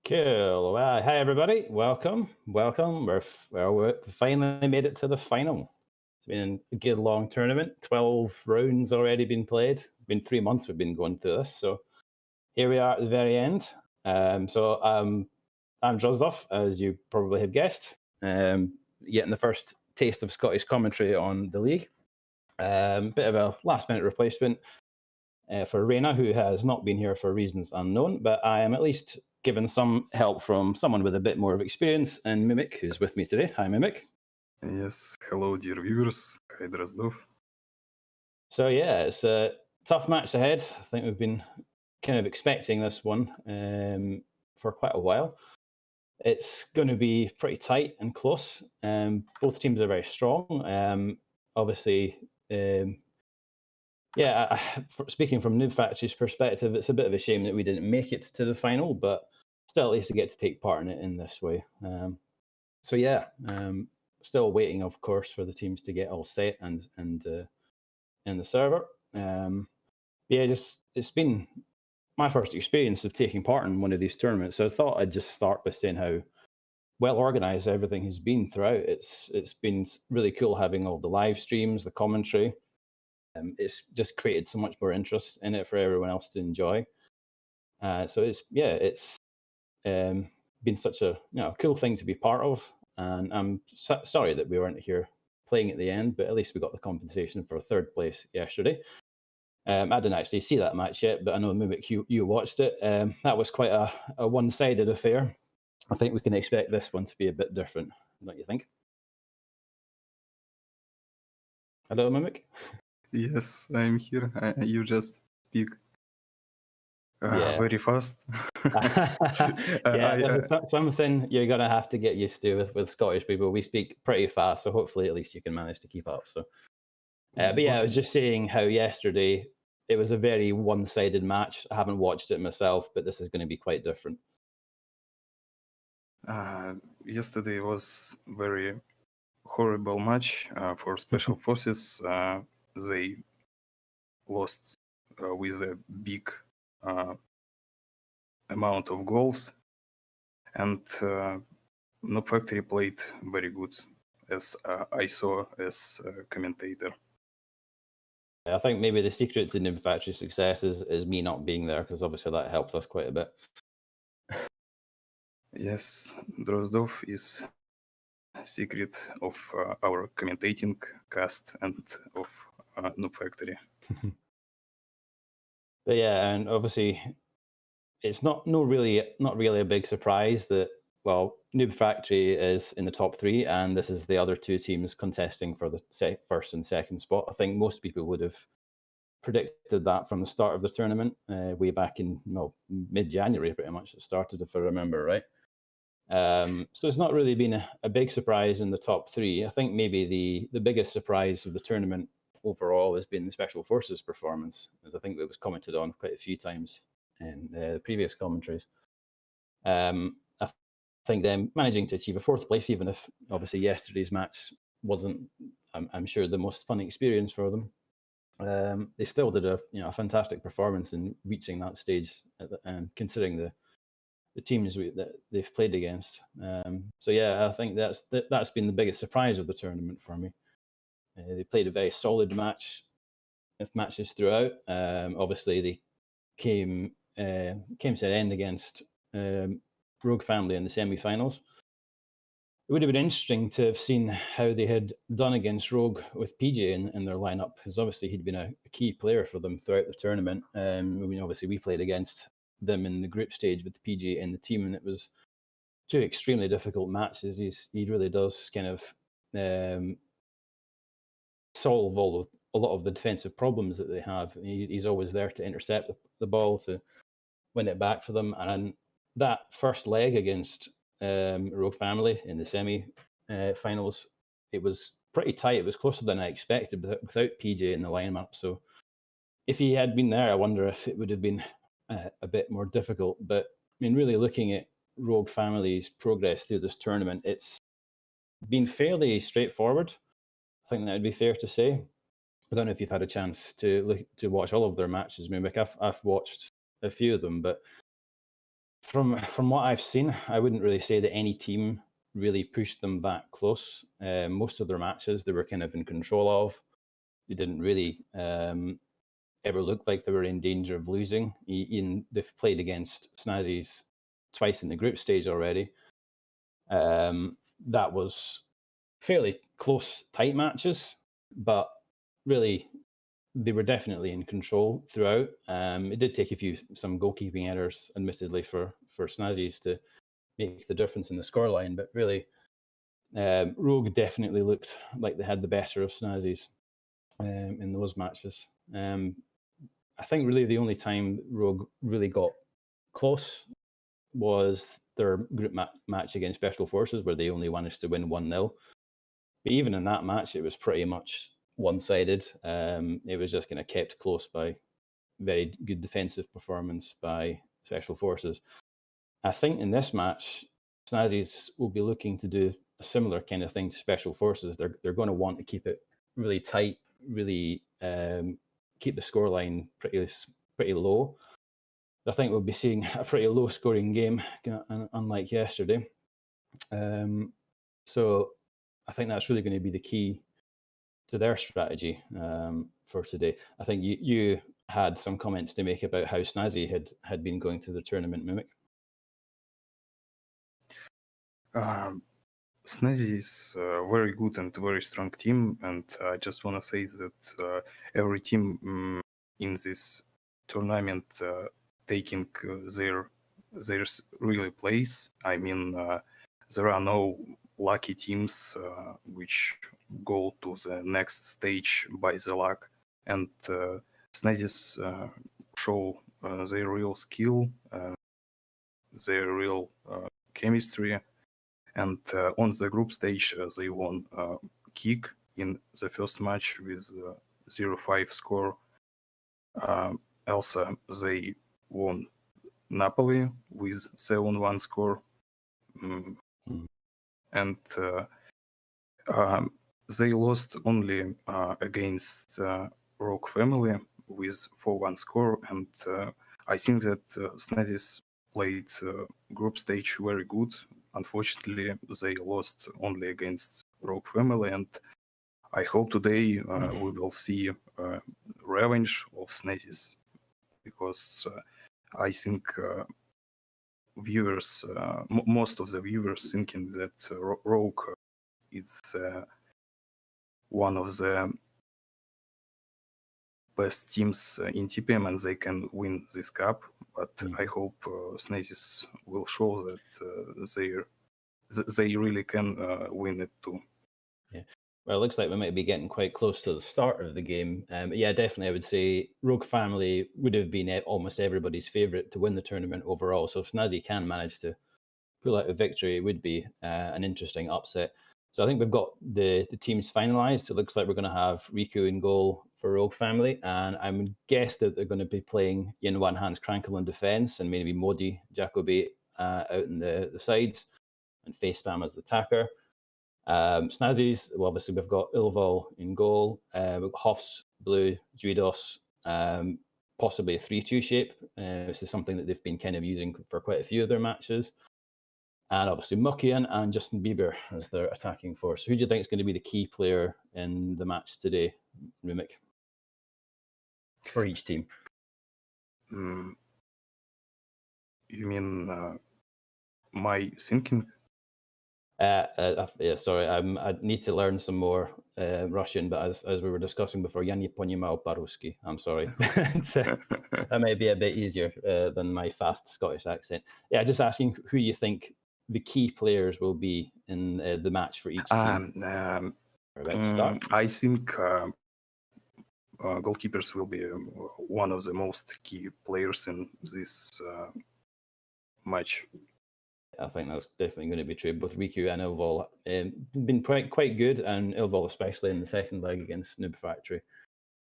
Cool. Well, hi everybody. Welcome. We finally made it to the final. It's been a good long tournament. 12 rounds already been played. Been 3 months we've been going through this. So here we are at the very end. I'm Drozdov, as you probably have guessed. Getting the first taste of Scottish commentary on the league. Bit of a last-minute replacement for Reina, who has not been here for reasons unknown, but I am at least given some help from someone with a bit more of experience, and Moomik, who's with me today. Hi, Moomik. Yes, hello, dear viewers. Hi, Drozdov. So yeah, it's a tough match ahead. I think we've been kind of expecting this one for quite a while. It's going to be pretty tight and close. Both teams are very strong. Obviously, speaking from Noob Factory's perspective, it's a bit of a shame that we didn't make it to the final, but still at least to get to take part in it in this way. Still waiting, of course, for the teams to get all set and in the server. It's been my first experience of taking part in one of these tournaments, so I thought I'd just start by saying how well organized everything has been throughout. It's been really cool having all the live streams, the commentary. It's just created so much more interest in it for everyone else to enjoy. It's been such a cool thing to be part of, and I'm sorry that we weren't here playing at the end, but at least we got the compensation for third place yesterday. I didn't actually see that match yet, but I know Moomik, you watched it. That was quite a one-sided affair. I think we can expect this one to be a bit different, don't you think? Hello, Moomik? Yes, I'm here. You just speak very fast. That's something you're going to have to get used to with Scottish people. We speak pretty fast, so hopefully at least you can manage to keep up. So, I was just saying how yesterday it was a very one-sided match. I haven't watched it myself, but this is going to be quite different. Yesterday was very horrible match for Special Forces. They lost with a big amount of goals, and Noob Factory played very good, as I saw as a commentator. I think maybe the secret to Noob Factory's success is me not being there, because obviously that helped us quite a bit. Yes, Drozdov is secret of our commentating cast and of Noob Factory. But yeah, and obviously it's not really a big surprise that Noob Factory is in the top three, and this is the other two teams contesting for the first and second spot. I think most people would have predicted that from the start of the tournament, way back in mid-January, pretty much it started, if I remember right. So it's not really been a big surprise in the top three. I think maybe the biggest surprise of the tournament overall has been the Special Forces performance, as I think it was commented on quite a few times in the previous commentaries. I think them managing to achieve a fourth place, even if obviously yesterday's match wasn't, I'm sure, the most fun experience for them. They still did a fantastic performance in reaching that stage, and considering the teams that they've played against. I think that's been the biggest surprise of the tournament for me. They played a very solid matches throughout. Obviously, they came to an end against Rogue Family in the semi-finals. It would have been interesting to have seen how they had done against Rogue with PJ in their lineup, because obviously he'd been a key player for them throughout the tournament. Obviously we played against them in the group stage with PJ in the team, and it was two extremely difficult matches. He really does kind of solve a lot of the defensive problems that they have. He's always there to intercept the ball, to win it back for them. And that first leg against Rogue Family in the semi-finals, it was pretty tight. It was closer than I expected without PJ in the lineup. So if he had been there, I wonder if it would have been a bit more difficult. But I mean, really looking at Rogue Family's progress through this tournament, it's been fairly straightforward. I think that would be fair to say. I don't know if you've had a chance to watch all of their matches, Moomik. I've watched a few of them, but From what I've seen, I wouldn't really say that any team really pushed them that close. Most of their matches they were kind of in control of. They didn't really ever look like they were in danger of losing. They've played against Snazzy's twice in the group stage already. That was fairly close, tight matches, but really they were definitely in control throughout. It did take some goalkeeping errors, admittedly, for Snazzy's to make the difference in the scoreline, but really Rogue definitely looked like they had the better of Snazzy's in those matches. I think really the only time Rogue really got close was their group match against Special Forces, where they only managed to win 1-0. But even in that match, it was pretty much one-sided. It was just kind of kept close by very good defensive performance by Special Forces. I think in this match, Snazzy's will be looking to do a similar kind of thing to Special Forces. They're going to want to keep it really tight, really keep the scoreline pretty low. I think we'll be seeing a pretty low-scoring game, unlike yesterday. So I think that's really going to be the key to their strategy for today. I think you had some comments to make about how Snazzy had been going through the tournament, moomik. Snazzy is a very good and very strong team, and I just want to say that every team in this tournament taking their really place. I mean, there are no lucky teams which go to the next stage by the luck, and Snazzy's show their real skill, their real chemistry. And on the group stage, they won Kick in the first match with 0-5 score. Also, they won Napoli with 7-1 score. And they lost only against Rogue Family with 4-1 score. And I think that Snazzy's played group stage very good. Unfortunately, they lost only against Rogue Family, and I hope today we will see revenge of Snazzy's, because I think viewers, most of the viewers, thinking that Rogue is one of the best teams in TPM and they can win this cup. But I hope Snazzy's will show that they really can win it too. Yeah. Well, it looks like we might be getting quite close to the start of the game. Yeah, definitely, I would say Rogue Family would have been almost everybody's favourite to win the tournament overall. So if Snazzy can manage to pull out a victory, it would be an interesting upset. So I think we've got the teams finalised. It looks like we're going to have Riku in goal for Rogue Family, and I would guess that they're going to be playing Yinwan Hans Krankel in defence, and maybe Modi Jacobi out in the sides, and Face Spam as the attacker. Snazzy's, well, obviously we've got Ilval in goal, we've got Hofs, Blue, Juidos, possibly a 3-2 shape. This is something that they've been kind of using for quite a few of their matches. And obviously Mukian and Justin Bieber as their attacking force. Who do you think is going to be the key player in the match today, moomik, for each team? You mean my thinking? Yeah, sorry, I need to learn some more Russian, but as we were discussing before, я не понимаю по-русски. I'm sorry. That may be a bit easier than my fast Scottish accent. Yeah, just asking who you think the key players will be in the match for each team. I think goalkeepers will be one of the most key players in this match. I think that's definitely going to be true. Both Riku and Ilval been quite good, and Ilval especially in the second leg against Noob Factory.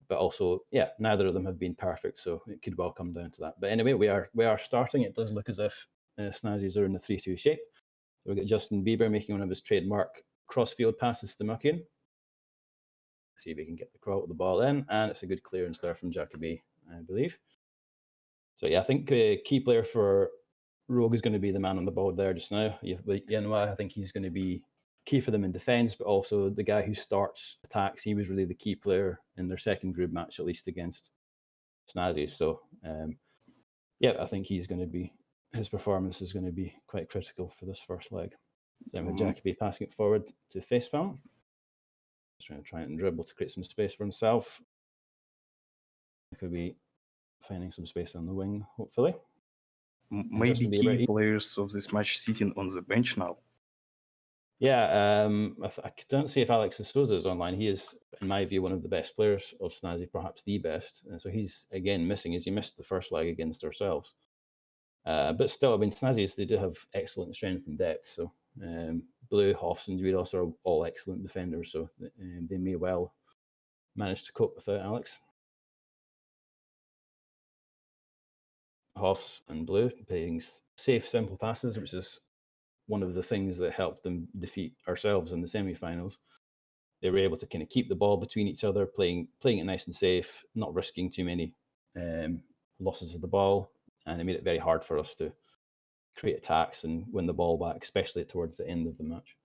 But also, yeah, neither of them have been perfect, so it could well come down to that. But anyway, we are starting. It does look as if Snazzy's are in the 3-2 shape. So we get Justin Bieber making one of his trademark crossfield passes to Mukian. See if we can get the ball in, and it's a good clearance there from Jacobi, I believe. So yeah, I think key player for Rogue is going to be the man on the ball there just now. I think he's going to be key for them in defence, but also the guy who starts attacks. He was really the key player in their second group match, at least against Snazzy. So, I think he's going to be, his performance is going to be quite critical for this first leg. Then with Jacoby passing it forward to Facepalm. He's trying to try and dribble to create some space for himself. He could be finding some space on the wing, hopefully. Maybe key players of this match sitting on the bench now. Yeah, I don't see if Alex de Souza is online. He is, in my view, one of the best players of Snazzy, perhaps the best. And so he's, again, missing, as he missed the first leg against ourselves. But still, I mean, Snazzies, they do have excellent strength and depth. So Blue, Hoffs, and Judos are all excellent defenders. So they may well manage to cope without Alex. Hoffs and Blue playing safe, simple passes, which is one of the things that helped them defeat ourselves in the semi-finals. They were able to kind of keep the ball between each other, playing it nice and safe, not risking too many losses of the ball, and it made it very hard for us to create attacks and win the ball back, especially towards the end of the match.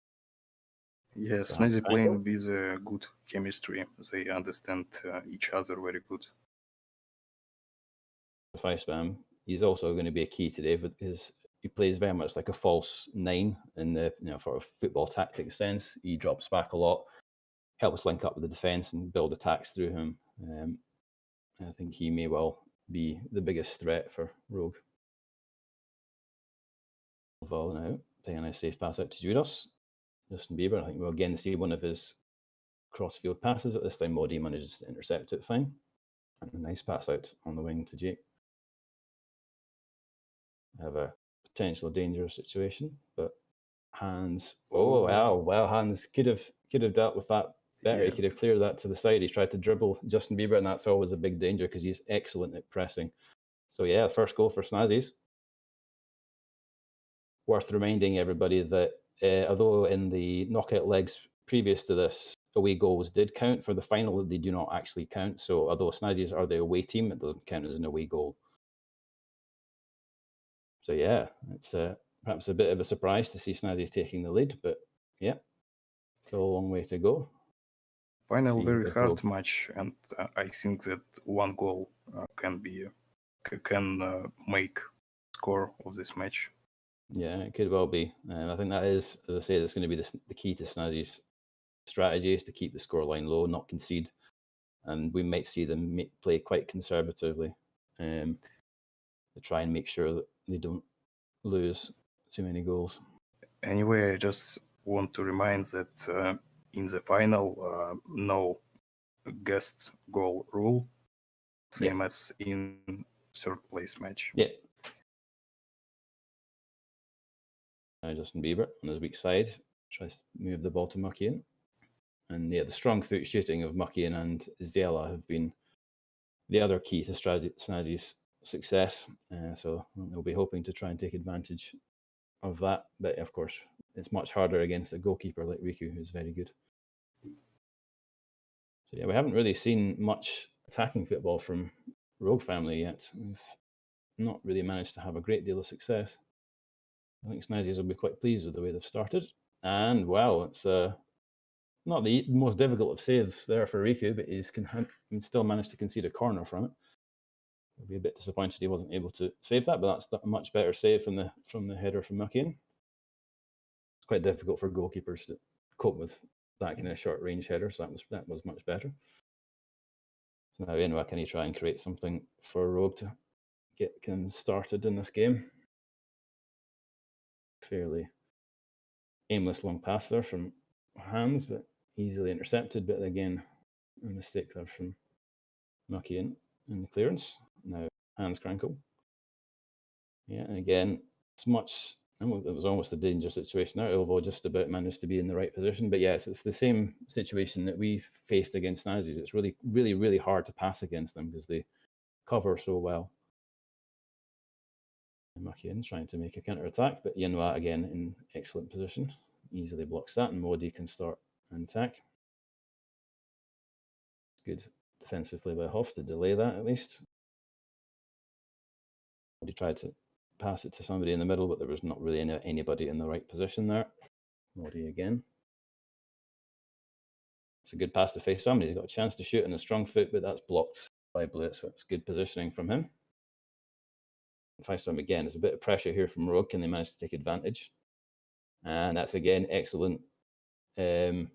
Yes, so Snazzy playing with good chemistry. They understand each other very good. Facepalm, he's also going to be a key today because he plays very much like a false nine in the sort of football tactics sense. He drops back a lot, helps link up with the defence and build attacks through him. I think he may well be the biggest threat for Rogue. Vol now, playing a nice safe pass out to Judos. Justin Bieber, I think we'll again see one of his cross-field passes. At this time, Modi manages to intercept it fine. And a nice pass out on the wing to Jake. Have a potential dangerous situation, but Hans. Oh wow! Hans could have dealt with that better. Yeah. He could have cleared that to the side. He tried to dribble Justin Bieber, and that's always a big danger because he's excellent at pressing. So yeah, first goal for Snazzies. Worth reminding everybody that although in the knockout legs previous to this, away goals did count for the final, they do not actually count. So although Snazzies are the away team, it doesn't count as an away goal. So yeah, it's perhaps a bit of a surprise to see Snazzies taking the lead, but yeah, still a long way to go. Final very hard match, and I think that one goal can make score of this match. Yeah, it could well be. I think that is, as I say, that's going to be the key to Snazzy's strategy is to keep the scoreline low, not concede, and we might see them play quite conservatively to try and make sure that they don't lose too many goals. Anyway, I just want to remind that in the final, no guest goal rule, same as in third place match. Yeah. Justin Bieber on his weak side tries to move the ball to Muckian. And yeah, the strong foot shooting of Muckian and Zela have been the other key to Snazzy's success. So they'll be hoping to try and take advantage of that. But of course, it's much harder against a goalkeeper like Riku, who's very good. So yeah, we haven't really seen much attacking football from Rogue family yet. We've not really managed to have a great deal of success. I think Snazzies will be quite pleased with the way they've started. And wow, it's not the most difficult of saves there for Riku, but he's still managed to concede a corner from it. I'll be a bit disappointed he wasn't able to save that, but that's a much better save from the header from Muckian. It's quite difficult for goalkeepers to cope with that kind of short range header, so that was much better. So now Inwa, can he try and create something for Rogue to get him started in this game? Fairly aimless long pass there from Hans, but easily intercepted. But again, a mistake there from Muckian in the clearance. Now Hans Krankel. Yeah, and again, it was almost a dangerous situation there. Ilvo just about managed to be in the right position. But yes, it's the same situation that we faced against Snazzies. It's really, really, really hard to pass against them because they cover so well. Muckian's trying to make a counter-attack, but Yanwa again in excellent position. Easily blocks that, and Modi can start an attack. Good defensive play by Hoff to delay that at least. Modi tried to pass it to somebody in the middle, but there was not really anybody in the right position there. Modi again. It's a good pass to face somebody. He's got a chance to shoot in the strong foot, but that's blocked by Blue. So it's good positioning from him. Feistam again. There's a bit of pressure here from Rogue. Can they manage to take advantage? And that's again excellent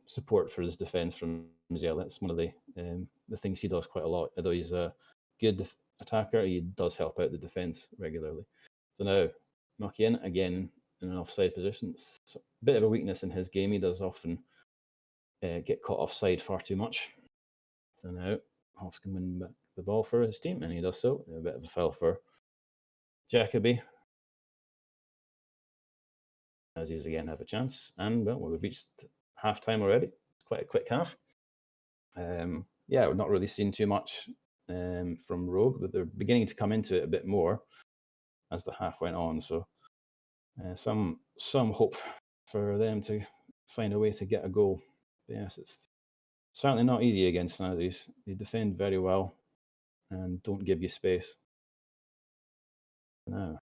support for his defense from Zell. That's one of the things he does quite a lot. Although he's a good attacker, he does help out the defense regularly. So now Makian again in an offside position. It's a bit of a weakness in his game. He does often get caught offside far too much. So now Hoffs can win back the ball for his team, and he does so. A bit of a foul for Jacoby. As he's again have a chance, and well, we've reached half time already. It's quite a quick half. Yeah, we've not really seen too much from Rogue, but they're beginning to come into it a bit more as the half went on. So some hope for them to find a way to get a goal. But yes, it's certainly not easy against Snazzy. They defend very well and don't give you space. Now,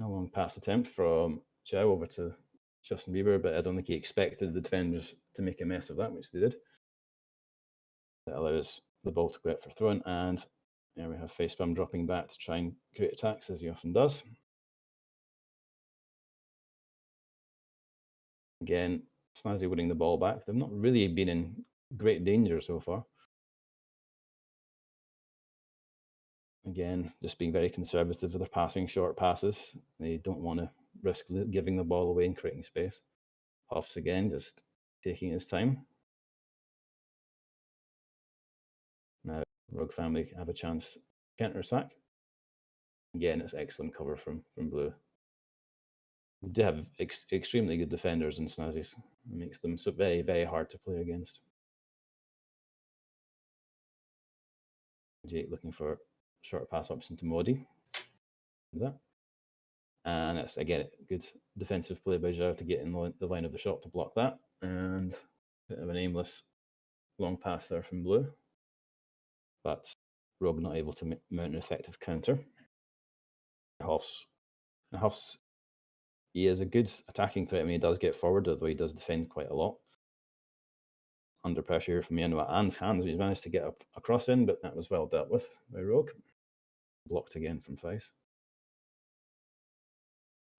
a long pass attempt from Zhao over to Justin Bieber, but I don't think he expected the defenders to make a mess of that, which they did. That allows the ball to go out for throw-in, and there we have Facepalm dropping back to try and create attacks, as he often does. Again, Snazzy winning the ball back. They've not really been in great danger so far. Again, just being very conservative with their passing, short passes. They don't want to risk giving the ball away and creating space. Hoffs again, just taking his time. Now, Rogue family have a chance counter-attack. Again, it's excellent cover from Blue. We do have extremely good defenders in Snazzies. It makes them so very, very hard to play against. Jake looking for short pass option to Modi. That. And it's again good defensive play by Zhao to get in the line of the shot to block that. And a bit of an aimless long pass there from Blue. But Rogue not able to mount an effective counter. Hoffs, he is a good attacking threat. I mean, he does get forward, although he does defend quite a lot. Under pressure here from Yanua and Hans, he's managed to get a cross in, but that was well dealt with by Rogue. Blocked again from Feist.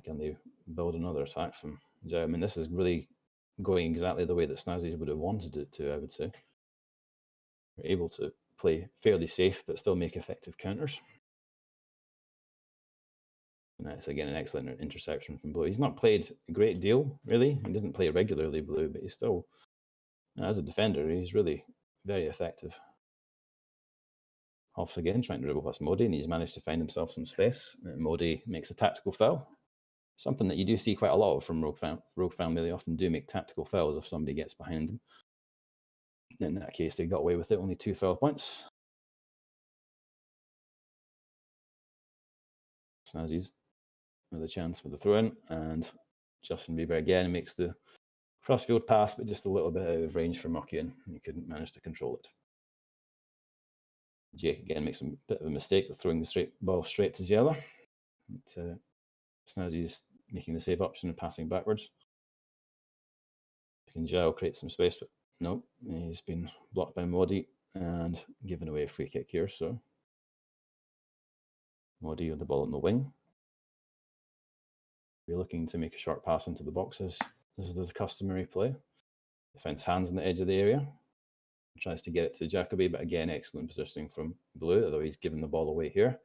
Can they build another attack from Zhao? I mean, this is really going exactly the way that Snazzy would have wanted it to, I would say. They're able to play fairly safe, but still make effective counters. And that's again an excellent interception from Blue. He's not played a great deal, really. He doesn't play regularly Blue, but he's still, as a defender, he's really very effective. Hoffs again trying to dribble past Modi, and he's managed to find himself some space. Modi makes a tactical foul. Something that you do see quite a lot of from Rogue family. They often do make tactical fouls if somebody gets behind them. In that case, they got away with it. Only 2 foul points. Snazzies with a chance for the throw-in, and Justin Bieber again makes the crossfield pass, but just a little bit out of range for Makian. He couldn't manage to control it. Jake again makes a bit of a mistake of throwing the ball straight to Zella. Snazzy's making the save option and passing backwards. Zhao create some space, but no, he's been blocked by Modi and given away a free kick here. So Modi with the ball in the wing. We're looking to make a short pass into the boxes. This is the customary play. Defends Hands on the edge of the area. Tries to get it to Jacoby, but again, excellent positioning from Blue, although he's given the ball away here.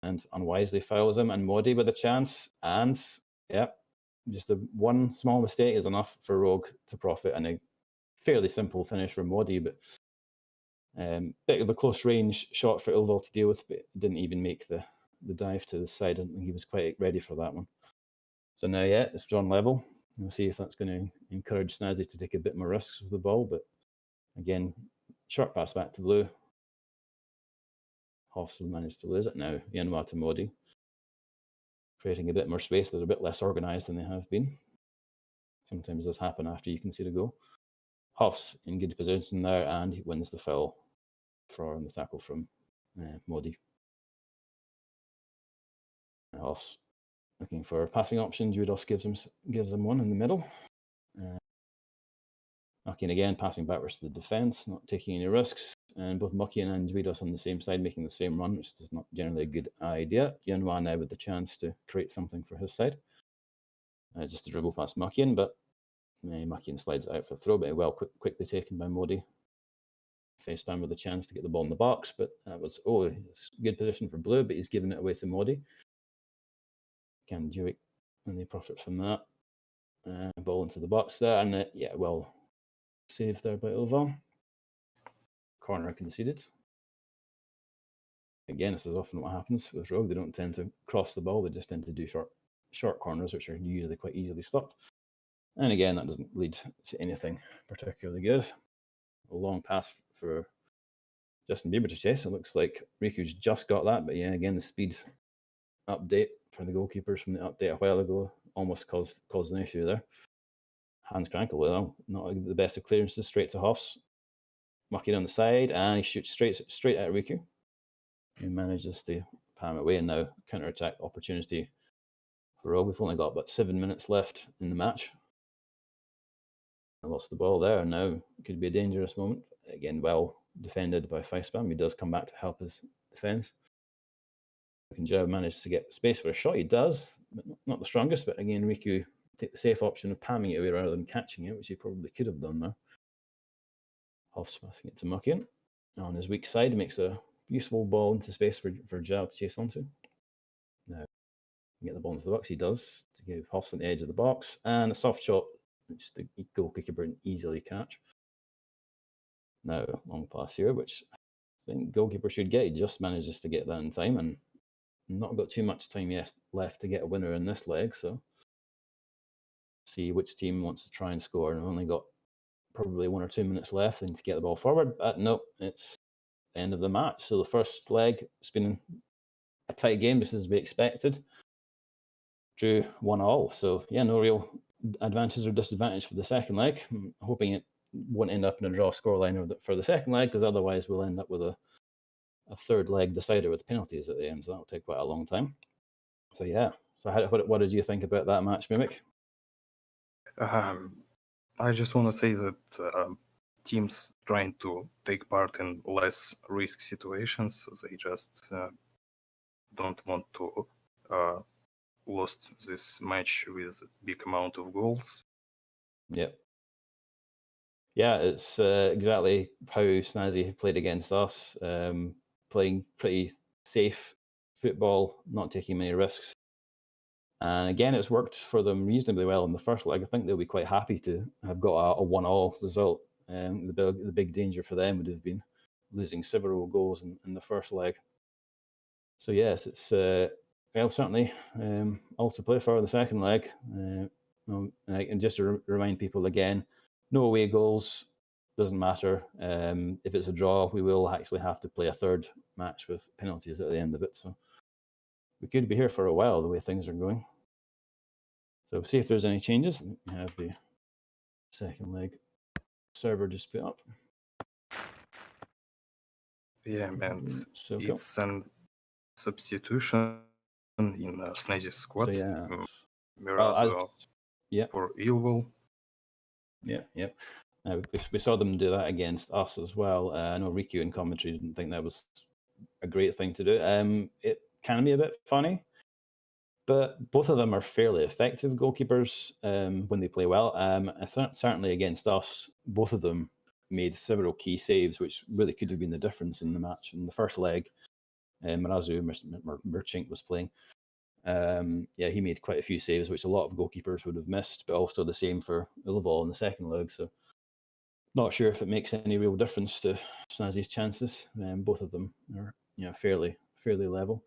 And unwisely fouls him, and Modi with a chance. And yeah, just the one small mistake is enough for Rogue to profit, and a fairly simple finish for Modi, but bit of a close range shot for Ilval to deal with, but didn't even make the dive to the side. I don't think he was quite ready for that one. So now, yeah, it's drawn level. We'll see if that's going to encourage Snazzy to take a bit more risks with the ball, but again, short pass back to Blue. Hoffs will manage to lose it now. Yanwa to Modi, creating a bit more space. They're a bit less organised than they have been. Sometimes this happen after you can see the goal. Hoffs in good position there, and he wins the foul from the tackle from Modi. Hoff's looking for a passing option. Drozdov gives him one in the middle. Muckian again passing backwards to the defence, not taking any risks. And both Muckian and Drozdov on the same side making the same run, which is not generally a good idea. Yunhua now with the chance to create something for his side. Just a dribble past Muckian, but Muckian slides it out for a throw, but quickly taken by Modi. Facepan with a chance to get the ball in the box, but that was good position for Blue, but he's given it away to Modi. Can Duick and they profit from that. Ball into the box there, and well saved there by Ilval. Corner conceded. Again, this is often what happens with Rogue. They don't tend to cross the ball; they just tend to do short corners, which are usually quite easily stopped. And again, that doesn't lead to anything particularly good. A long pass for Justin Bieber to chase. It looks like Riku's just got that, but yeah, again, the speed update for the goalkeepers from the update a while ago almost caused an issue there. Hans Krankel, well, not the best of clearances, straight to Hoffs. Mucking on the side, and he shoots straight at Riku. He manages to palm it away, and now counter-attack opportunity for Rogue. We've only got about 7 minutes left in the match. I lost the ball there, and now it could be a dangerous moment. Again, well defended by Feistbam. He does come back to help his defence. Kanjao managed to get space for a shot. He does, but not the strongest. But again, Riku take the safe option of palming it away rather than catching it, which he probably could have done there. Hoff's passing it to Muckian. On his weak side, makes a useful ball into space for Zhao to chase onto. Now, get the ball into the box. He does to give Hoffs on the edge of the box, and a soft shot, which the goalkeeper can easily catch. Now, long pass here, which I think goalkeeper should get. He just manages to get that in time, and not got too much time left to get a winner in this leg. So, see which team wants to try and score. And only got probably 1 or 2 minutes left and to get the ball forward. But no, it's the end of the match. So the first leg, it's been a tight game, just as we expected. Drew 1-1. So yeah, no real advantage or disadvantage for the second leg. I'm hoping it won't end up in a draw scoreline for the second leg, because otherwise we'll end up with a third leg decider with penalties at the end. So that'll take quite a long time. So yeah. So what did you think about that match, Moomik? I just want to say that teams trying to take part in less risk situations, they just don't want to lose this match with a big amount of goals. Yeah. Yeah, it's exactly how Snazzy played against us, playing pretty safe football, not taking many risks. And again, it's worked for them reasonably well in the first leg. I think they'll be quite happy to have got a 1-1 result. The big danger for them would have been losing several goals in the first leg. So yes, it's certainly all to play for the second leg. And just to remind people again, no away goals, doesn't matter. If it's a draw, we will actually have to play a third match with penalties at the end of it. So we could be here for a while the way things are going. So see if there's any changes. We have the second leg server just put up. Yeah, and so it's a substitution in Snazzy's squad. So, yeah. For Ilval. Yeah. We saw them do that against us as well. I know Riku in commentary didn't think that was a great thing to do. It can be a bit funny, but both of them are fairly effective goalkeepers when they play well. I thought certainly against us, both of them made several key saves, which really could have been the difference in the match. In the first leg, Marazu Merchink was playing. He made quite a few saves, which a lot of goalkeepers would have missed, but also the same for Ullavoll in the second leg. So not sure if it makes any real difference to Snazzy's chances. Both of them are fairly level.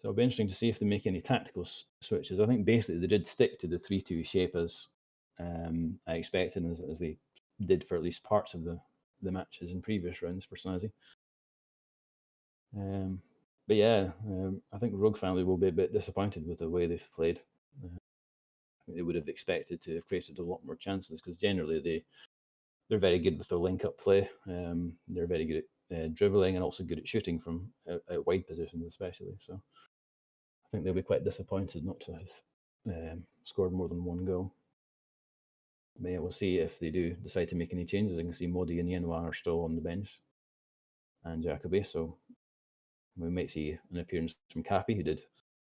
So it'll be interesting to see if they make any tactical switches. I think basically they did stick to the 3-2 shape as I expected, as they did for at least parts of the matches in previous rounds for Snazzy. But yeah, I think Rogue family will be a bit disappointed with the way they've played. I think they would have expected to have created a lot more chances, because generally they're very good with their link-up play. They're very good at dribbling and also good at shooting from out wide positions, especially. So I think they'll be quite disappointed not to have scored more than one goal. But yeah, we'll see if they do decide to make any changes. I can see Modi and Yenwa are still on the bench, and Jacobi, so we might see an appearance from Cappy, who did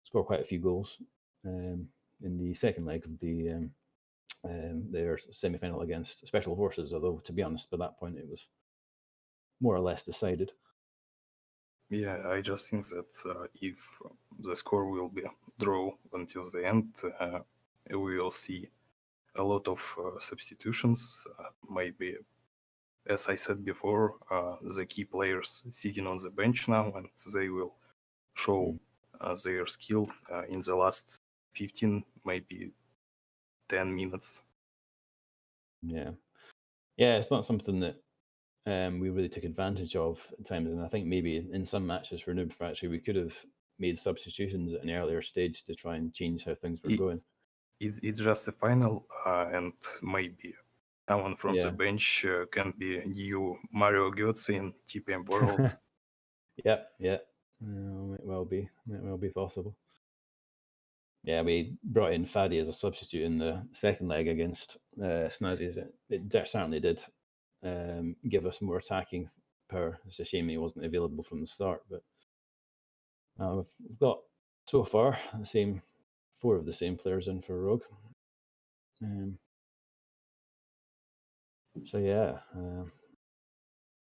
score quite a few goals in the second leg of their semi-final against Special Forces, although, to be honest, by that point it was more or less decided. Yeah, I just think that if the score will be draw until the end, we will see a lot of substitutions. Maybe, as I said before, the key players sitting on the bench now, and they will show their skill in the last 15, maybe 10 minutes. Yeah, it's not something that we really took advantage of at times, and I think maybe in some matches for Noob Factory we could have made substitutions at an earlier stage to try and change how things were going. It's just a final, and maybe someone from the bench can be new Mario Götze in TPM World. Yeah, might well be possible. Yeah, we brought in Fadi as a substitute in the second leg against Snazzy. It certainly did give us more attacking power. It's a shame he wasn't available from the start, but we've got so far four of the same players in for Rogue. So yeah,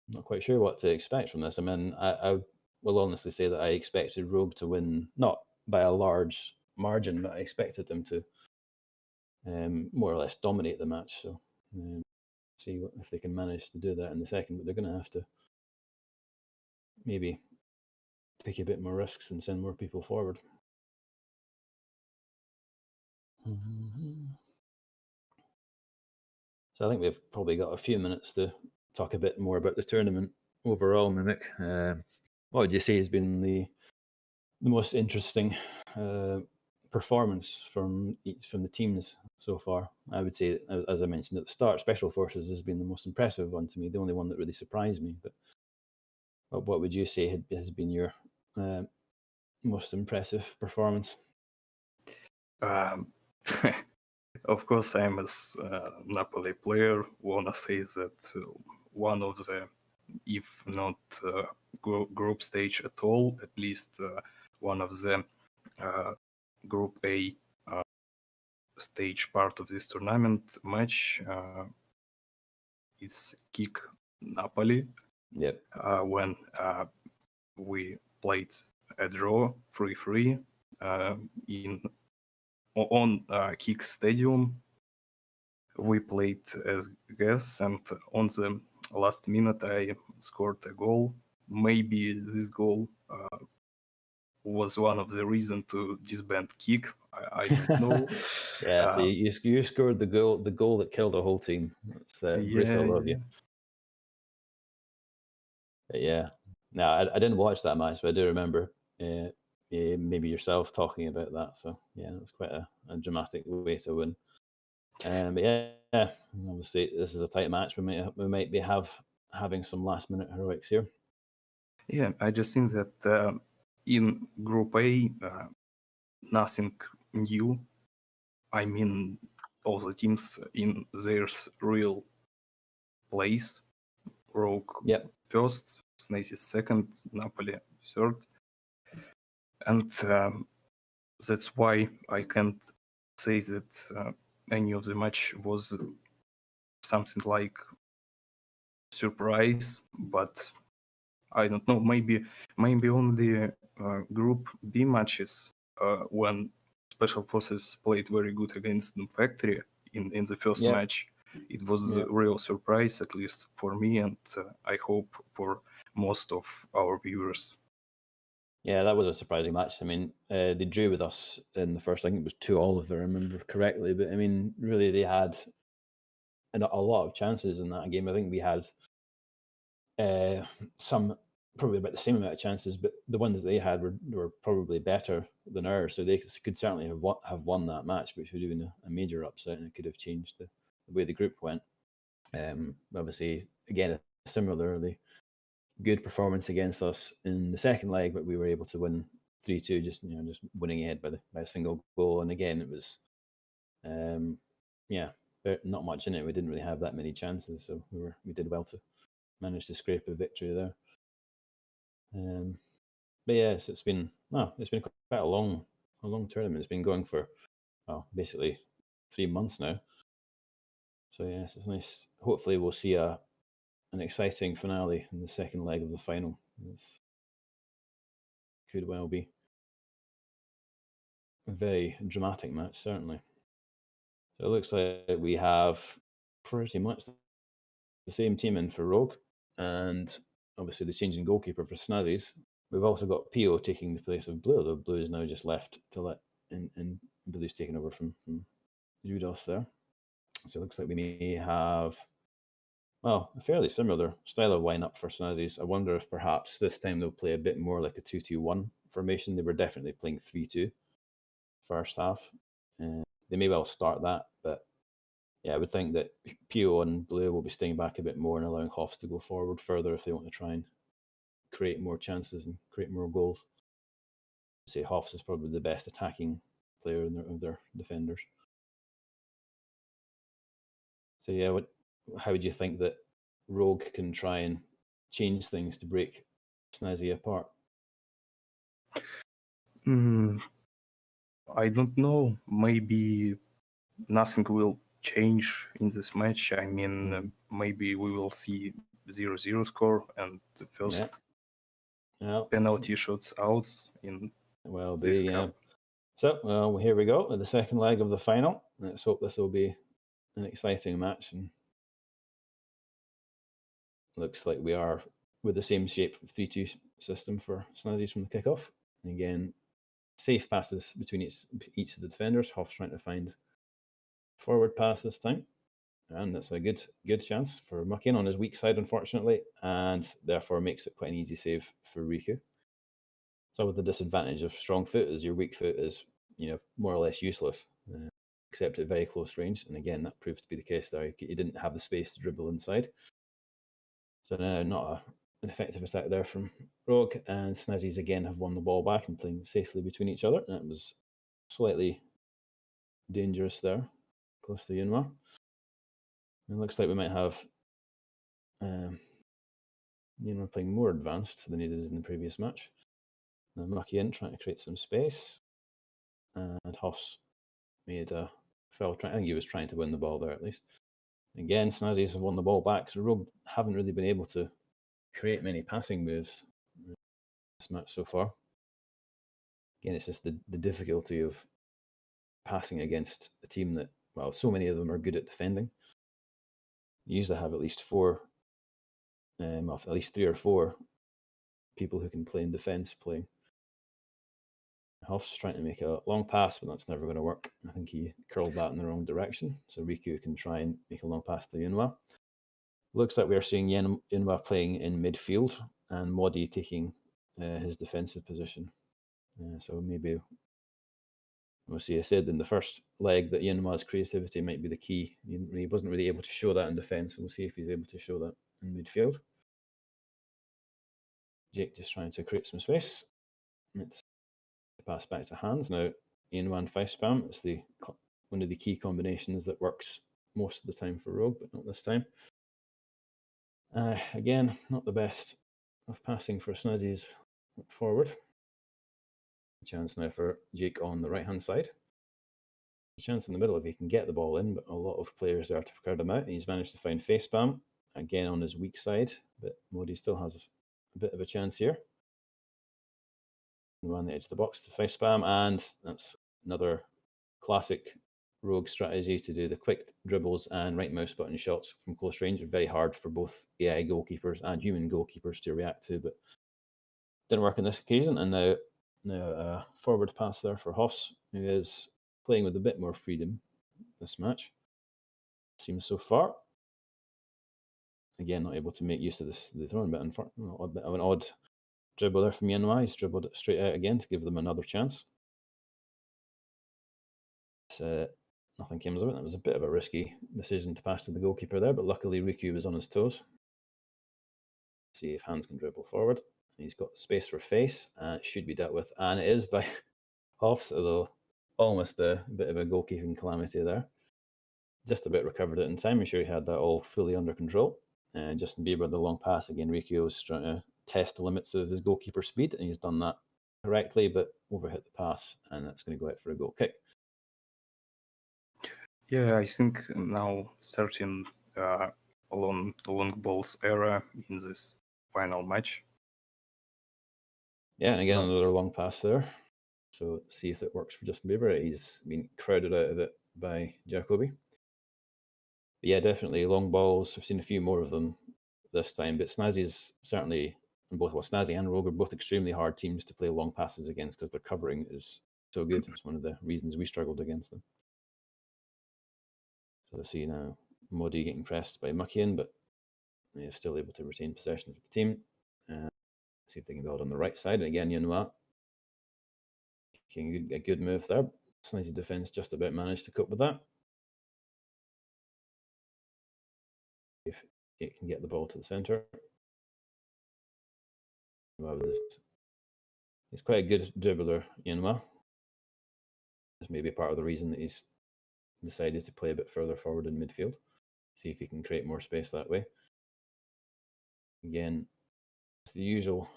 not quite sure what to expect from this. I mean, I will honestly say that I expected Rogue to win, not by a large margin, but I expected them to more or less dominate the match. So see if they can manage to do that in the second, but they're going to have to maybe take a bit more risks and send more people forward. So I think we've probably got a few minutes to talk a bit more about the tournament overall, Moomik. What would you say has been the most interesting performance from the teams so far? I would say, as I mentioned at the start, Special Forces has been the most impressive one to me, the only one that really surprised me. But what would you say has been your most impressive performance? Of course, I'm as Napoli player wanna say that one of the, if not group stage at all, at least one of the Group A stage part of this tournament match is kick Napoli. Yep. When we played a draw 3-3 on Kick Stadium. We played as guests, and on the last minute I scored a goal. Maybe this goal was one of the reasons to disband Kick. I don't know. Yeah, so you scored the goal that killed the whole team. That's Bruce, I love you. But yeah, no, I didn't watch that match, but I do remember maybe yourself talking about that. So yeah, it was quite a dramatic way to win. But yeah, obviously this is a tight match. We might be having some last minute heroics here. Yeah, I just think that in Group A, nothing new. I mean, all the teams in their real place. Rogue first, Snazzy second, Napoli third. And that's why I can't say that any of the match was something like surprise, but I don't know, maybe only Group B matches when Special Forces played very good against Noob Factory in the first match. It was a real surprise, at least for me, and I hope for most of our viewers. Yeah, that was a surprising match. I mean, they drew with us in the first, I think it was 2-2, if I remember correctly. But I mean, really, they had a lot of chances in that game. I think we had some probably about the same amount of chances, but the ones they had were probably better than ours. So they could certainly have won that match, which would have been a major upset, and it could have changed the way the group went. Obviously, again, a similarly good performance against us in the second leg, but we were able to win 3-2, just just winning ahead by a single goal. And again, it was not much in it. We didn't really have that many chances, so we did well to manage to scrape a victory there. But yes, it's been quite a long tournament. It's been going for basically 3 months now. So yes, it's nice. Hopefully, we'll see an exciting finale in the second leg of the final. This could well be a very dramatic match, certainly. So it looks like we have pretty much the same team in for Rogue, and obviously the change in goalkeeper for Snazzies. We've also got Pio taking the place of Blue, though Blue is now just left to let and Blue's taken over from Judos there. So it looks like we may have a fairly similar style of lineup for Snazzies. I wonder if perhaps this time they'll play a bit more like a 2-2-1 formation. They were definitely playing 3-2 first half. They may well start that, but yeah, I would think that Pio and Blue will be staying back a bit more and allowing Hofs to go forward further if they want to try and create more chances and create more goals. I'd say Hofs is probably the best attacking player of their defenders. So yeah, how would you think that Rogue can try and change things to break Snazzy apart? I don't know. Maybe nothing will change in this match. I mean, maybe we will see 0-0 score and the first penalty shots out in this cup. So, well, here we go with the second leg of the final. Let's hope this will be an exciting match. And looks like we are with the same shape 3-2 system for Snazzies from the kickoff. And again, safe passes between each of the defenders. Hoff's trying to find forward pass this time. And that's a good chance for Muckin on his weak side, unfortunately, and therefore makes it quite an easy save for Riku. So with the disadvantage of strong foot is your weak foot is more or less useless, except at very close range. And again, that proved to be the case there. He didn't have the space to dribble inside. So now not an effective attack there from Rogue, and Snazzies again have won the ball back and playing safely between each other. That was slightly dangerous there, close to Yunwa. It looks like we might have playing more advanced than he did in the previous match. Now Mucky in trying to create some space, and Hoffs made a foul try. I think he was trying to win the ball there at least. Again, Snazzies have won the ball back, so Rogue haven't really been able to create many passing moves this match so far. Again, it's just the difficulty of passing against a team that, well, so many of them are good at defending. You usually have at least at least 3 or 4 people who can play in defence playing. Hoff's trying to make a long pass, but that's never going to work. I think he curled that in the wrong direction. So Riku can try and make a long pass to Yunwa. Looks like we're seeing Yunwa playing in midfield and Modi taking his defensive position. So maybe we'll see. I said in the first leg that Yunwa's creativity might be the key. He wasn't really able to show that in defence. We'll see if he's able to show that in midfield. Jake just trying to create some space. It's pass back to Hans. Now, Yunwa face spam. It's one of the key combinations that works most of the time for Rogue, but not this time. Again, not the best of passing for Snazzies forward. Chance now for Jake on the right-hand side. Chance in the middle if he can get the ball in, but a lot of players there to crowd him out. And he's managed to find face spam again on his weak side, but Modi still has a bit of a chance here. On the edge of the box to face spam, and that's another classic Rogue strategy to do the quick dribbles and right mouse button shots from close range. Very hard for both AI goalkeepers and human goalkeepers to react to, but didn't work on this occasion. And now a forward pass there for Hofs, who is playing with a bit more freedom this match. Seems so far. Again, not able to make use of the throwing bit. A bit of an odd dribble there from Yanwai. He's dribbled it straight out again to give them another chance. Nothing came of it. That was a bit of a risky decision to pass to the goalkeeper there, but luckily Riku was on his toes. See if Hans can dribble forward. He's got space for face, and it should be dealt with, and it is by Hoffs, although almost a bit of a goalkeeping calamity there. Just about recovered it in time. I'm sure he had that all fully under control. Justin Bieber, the long pass again. Riccio was trying to test the limits of his goalkeeper speed, and he's done that correctly, but overhit the pass, and that's going to go out for a goal kick. Yeah, I think now starting long balls era in this final match. Yeah, and again, another long pass there. So let's see if it works for Justin Bieber. He's been crowded out of it by Jacobi. Yeah, definitely long balls. I've seen a few more of them this time, but Snazzy's certainly, Snazzy and Rogue are both extremely hard teams to play long passes against because their covering is so good. It's one of the reasons we struggled against them. So let's see now, Modi getting pressed by Muckian, but they're still able to retain possession of the team. See if they can build on the right side. And again, Yunwa making a good move there. Snazzy defense just about managed to cope with that. If it can get the ball to the center. He's quite a good dribbler, Yunwa. This may be part of the reason that he's decided to play a bit further forward in midfield. See if he can create more space that way. Again, it's the usual.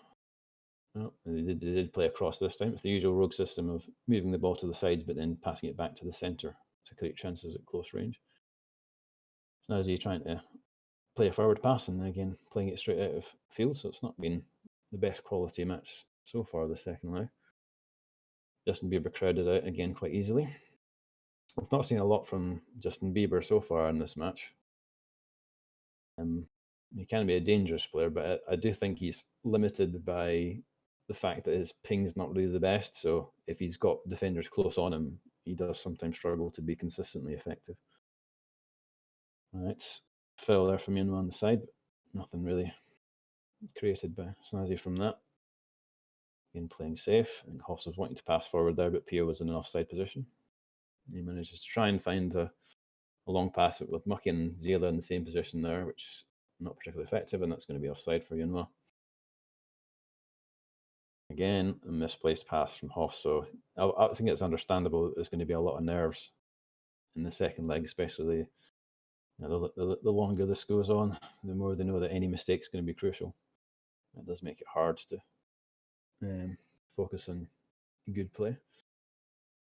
Oh, they did play across this time. It's the usual Rogue system of moving the ball to the sides, but then passing it back to the centre to create chances at close range. Snazzy trying to play a forward pass and again playing it straight out of field, so it's not been the best quality match so far the second leg. Justin Bieber crowded out again quite easily. I've not seen a lot from Justin Bieber so far in this match. He can be a dangerous player, but I do think he's limited by the fact that his ping's not really the best. So if he's got defenders close on him, he does sometimes struggle to be consistently effective. All right, foul there from Yunwa on the side, but nothing really created by Snazzy from that. Again, playing safe. I think Hoffs was wanting to pass forward there, but Pio was in an offside position. He manages to try and find a long pass with Mucky and Zila in the same position there, which is not particularly effective, and that's going to be offside for Yunwa. Again, a misplaced pass from Hoff, so I think it's understandable that there's going to be a lot of nerves in the second leg, especially the longer this goes on, the more they know that any mistake is going to be crucial. That does make it hard to focus on good play.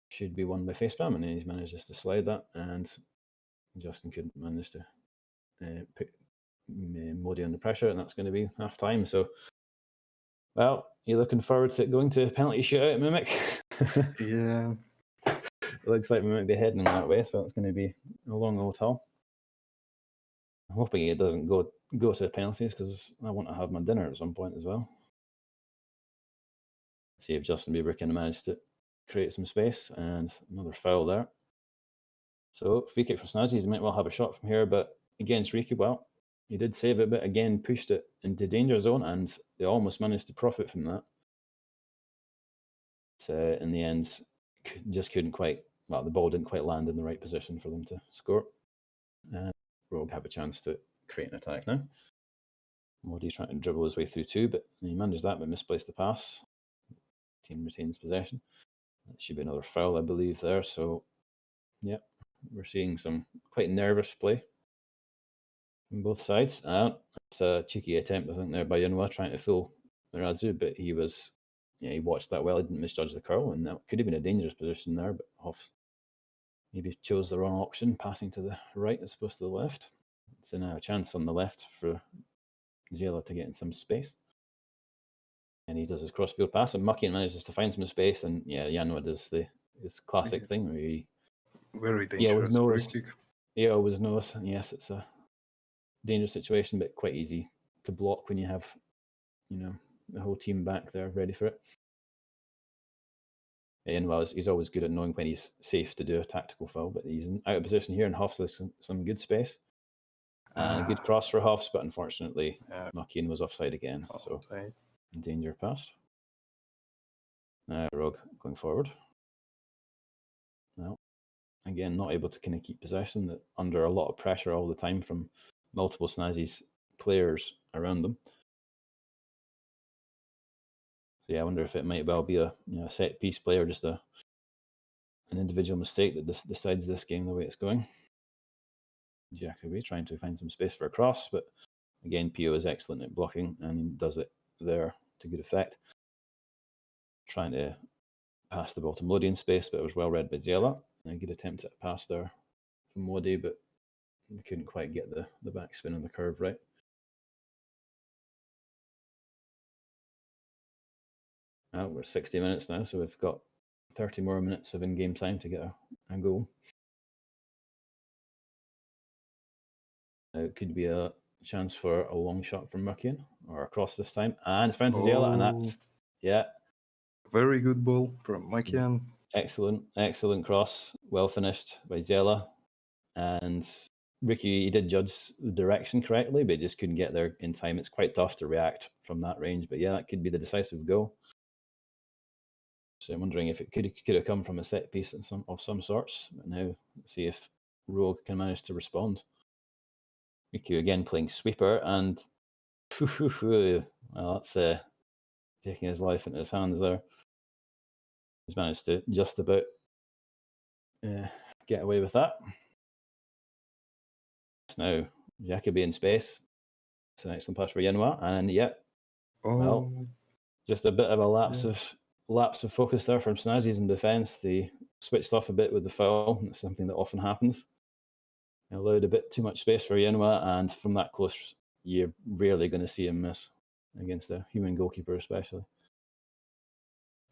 Should be won by Facepalm, and then he's managed to slide that, and Justin couldn't manage to put Modi under pressure, and that's going to be half time. So, well, you're looking forward to going to a penalty shootout, Moomik? Yeah. It looks like we might be heading that way, so it's going to be a long old haul. I'm hoping it doesn't go to penalties because I want to have my dinner at some point as well. See if Justin Bieber can manage to create some space, and another foul there. So free kick for Snazzy. He might well have a shot from here, but against Riki, well, he did save it, but again pushed it into danger zone, and they almost managed to profit from that. But in the end, just couldn't quite. Well, the ball didn't quite land in the right position for them to score. And Rogue have a chance to create an attack now. Modi's trying to dribble his way through too, but he managed that, but misplaced the pass. Team retains possession. That should be another foul, I believe, there. So, yeah, we're seeing some quite nervous play on both sides. It's a cheeky attempt, I think, there by Yunwa trying to fool Razu, but he watched that well. He didn't misjudge the curl, and that could have been a dangerous position there, but Hoff maybe chose the wrong option, passing to the right as opposed to the left. So now a chance on the left for Zela to get in some space. And he does his crossfield pass, and Muckian manages to find some space, and Yanwa does his classic thing where he very dangerous free kick. He always knows. Yes, it's a dangerous situation, but quite easy to block when you have, the whole team back there ready for it. And he's always good at knowing when he's safe to do a tactical foul, but he's out of position here, and Hoffs has some good space. And a good cross for Hoffs, but unfortunately, Muckian was offside again. So, danger pass. Rogue going forward. Well, again, not able to kind of keep possession, under a lot of pressure all the time from multiple Snazzy's players around them. So yeah, I wonder if it might well be a set piece play or just an individual mistake that decides this game the way it's going. Jacobi trying to find some space for a cross, but again, Pio is excellent at blocking and he does it there to good effect. Trying to pass the ball to Modi in space, but it was well read by Ziela. A good attempt at a pass there from Modi, but we couldn't quite get the backspin on the curve right. We're 60 minutes now, so we've got 30 more minutes of in-game time to get a goal. It could be a chance for a long shot from Mukian, or a cross this time, and it's found to Ziela, and that's, yeah. Very good ball from Mukian. Excellent cross, well finished by Ziela, and Ricky, he did judge the direction correctly, but just couldn't get there in time. It's quite tough to react from that range, but yeah, that could be the decisive goal. So I'm wondering if it could have come from a set piece of some sorts. But now let's see if Rogue can manage to respond. Ricky again playing sweeper, and well, that's taking his life into his hands there. He's managed to just about get away with that. Now Jacobi in space. It's an excellent pass for Yenwa, and well, just a bit of a lapse of focus there from Snazzy's in defence. They switched off a bit with the foul. That's something that often happens. They allowed a bit too much space for Yenwa, and from that close, you're rarely going to see him miss against a human goalkeeper, especially.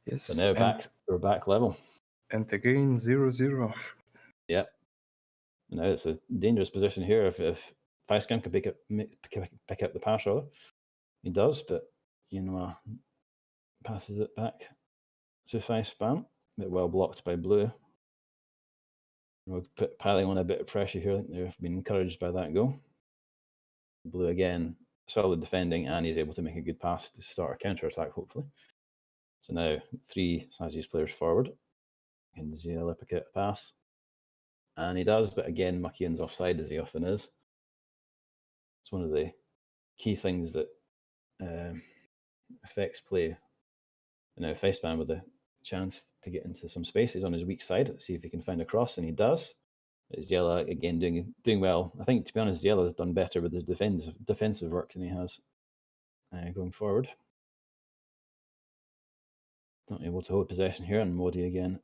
Yes. But now we're back level. And again, 0-0. Yep. Now it's a dangerous position here. If Faiscam can pick up the pass, rather, he does, but Yenwa passes it back to Faiscam. Bit well blocked by Blue. We're piling on a bit of pressure here. I think they've been encouraged by that goal. Blue again, solid defending, and he's able to make a good pass to start a counter-attack, hopefully. So now 3 Snazzy's players forward. And Ziela pick out a pass. And he does, but again, Mukian's offside, as he often is. It's one of the key things that affects play. And now Faceman with a chance to get into some spaces on his weak side. Let's see if he can find a cross, and he does. Ziela again doing well. I think, to be honest, Ziela has done better with his defensive work than he has going forward. Not able to hold possession here, and Modi again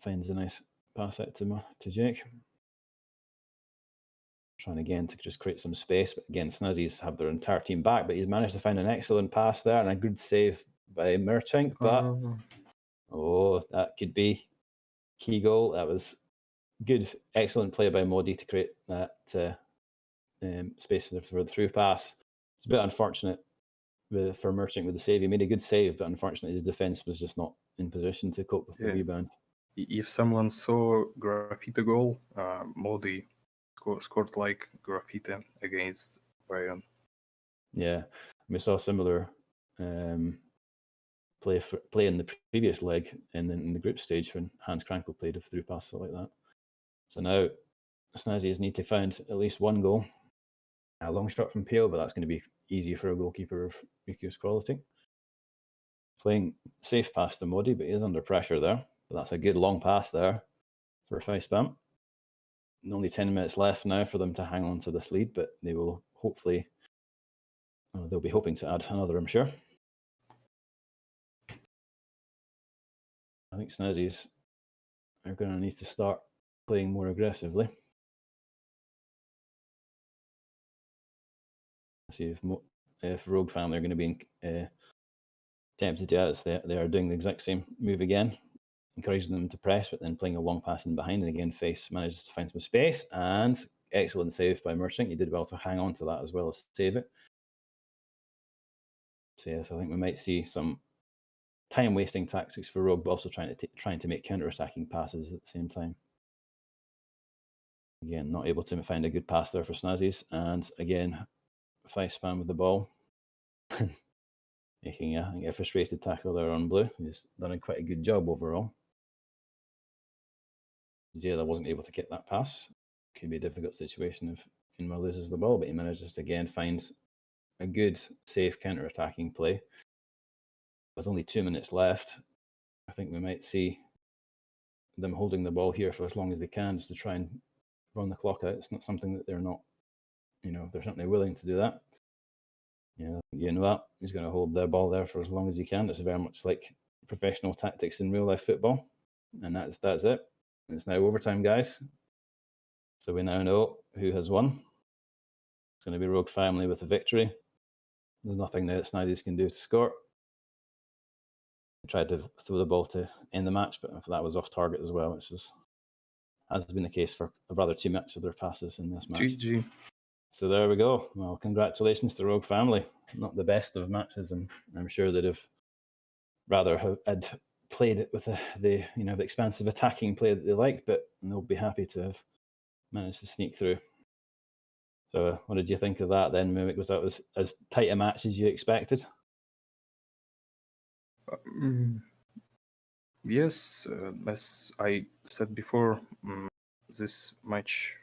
finds a nice pass out to Jake. Trying again to just create some space, but again, Snazzy's have their entire team back, but he's managed to find an excellent pass there and a good save by Merchant, but that could be key goal. That was good, excellent play by Modi to create that space for the through pass. It's a bit unfortunate for Merchant with the save. He made a good save, but unfortunately his defence was just not in position to cope with the rebound. If someone saw Graffiti goal, Modi scored like Graffiti against Bayern. Yeah, we saw a similar play in the previous leg and in the group stage when Hans Krankel played a through pass like that. So now Snazzy's need to find at least one goal. A long shot from Pio, but that's going to be easy for a goalkeeper of Riku's quality. Playing safe pass to Modi, but he is under pressure there. But that's a good long pass there for Faisbam. Only 10 minutes left now for them to hang on to this lead, but they will hopefully, they'll be hoping to add another, I'm sure. I think Snazzy's are going to need to start playing more aggressively. See if Rogue family are going to be tempted. Yes, they are doing the exact same move again, encouraging them to press, but then playing a long pass in behind. And again, Face manages to find some space, and excellent save by Merchant. He did well to hang on to that as well as save it. So yes, I think we might see some time-wasting tactics for Rogue, but also trying to make counter-attacking passes at the same time. Again, not able to find a good pass there for Snazzy's, and again, Faisbam with the ball. Making a frustrated tackle there on Blue. He's done quite a good job overall. Ziela wasn't able to get that pass. Could be a difficult situation if Inma loses the ball, but he manages to again find a good, safe counter-attacking play. with only 2 minutes left, I think we might see them holding the ball here for as long as they can, just to try and run the clock out. It's not something that they're not, they're certainly willing to do that. That he's going to hold the ball there for as long as he can. It's very much like professional tactics in real life football, and that's it. It's now overtime, guys. So we now know who has won. It's going to be Rogue Family with a victory. There's nothing now that Snazzy can do to score. He tried to throw the ball to end the match, but that was off target as well, which has been the case for rather too much of their passes in this match. GG. So there we go. Well, congratulations to Rogue Family. Not the best of matches, and I'm sure they'd have rather had played it with the expansive attacking play that they like, but they'll be happy to have managed to sneak through. So what did you think of that then, moomik? Was that as tight a match as you expected? Yes, as I said before, this match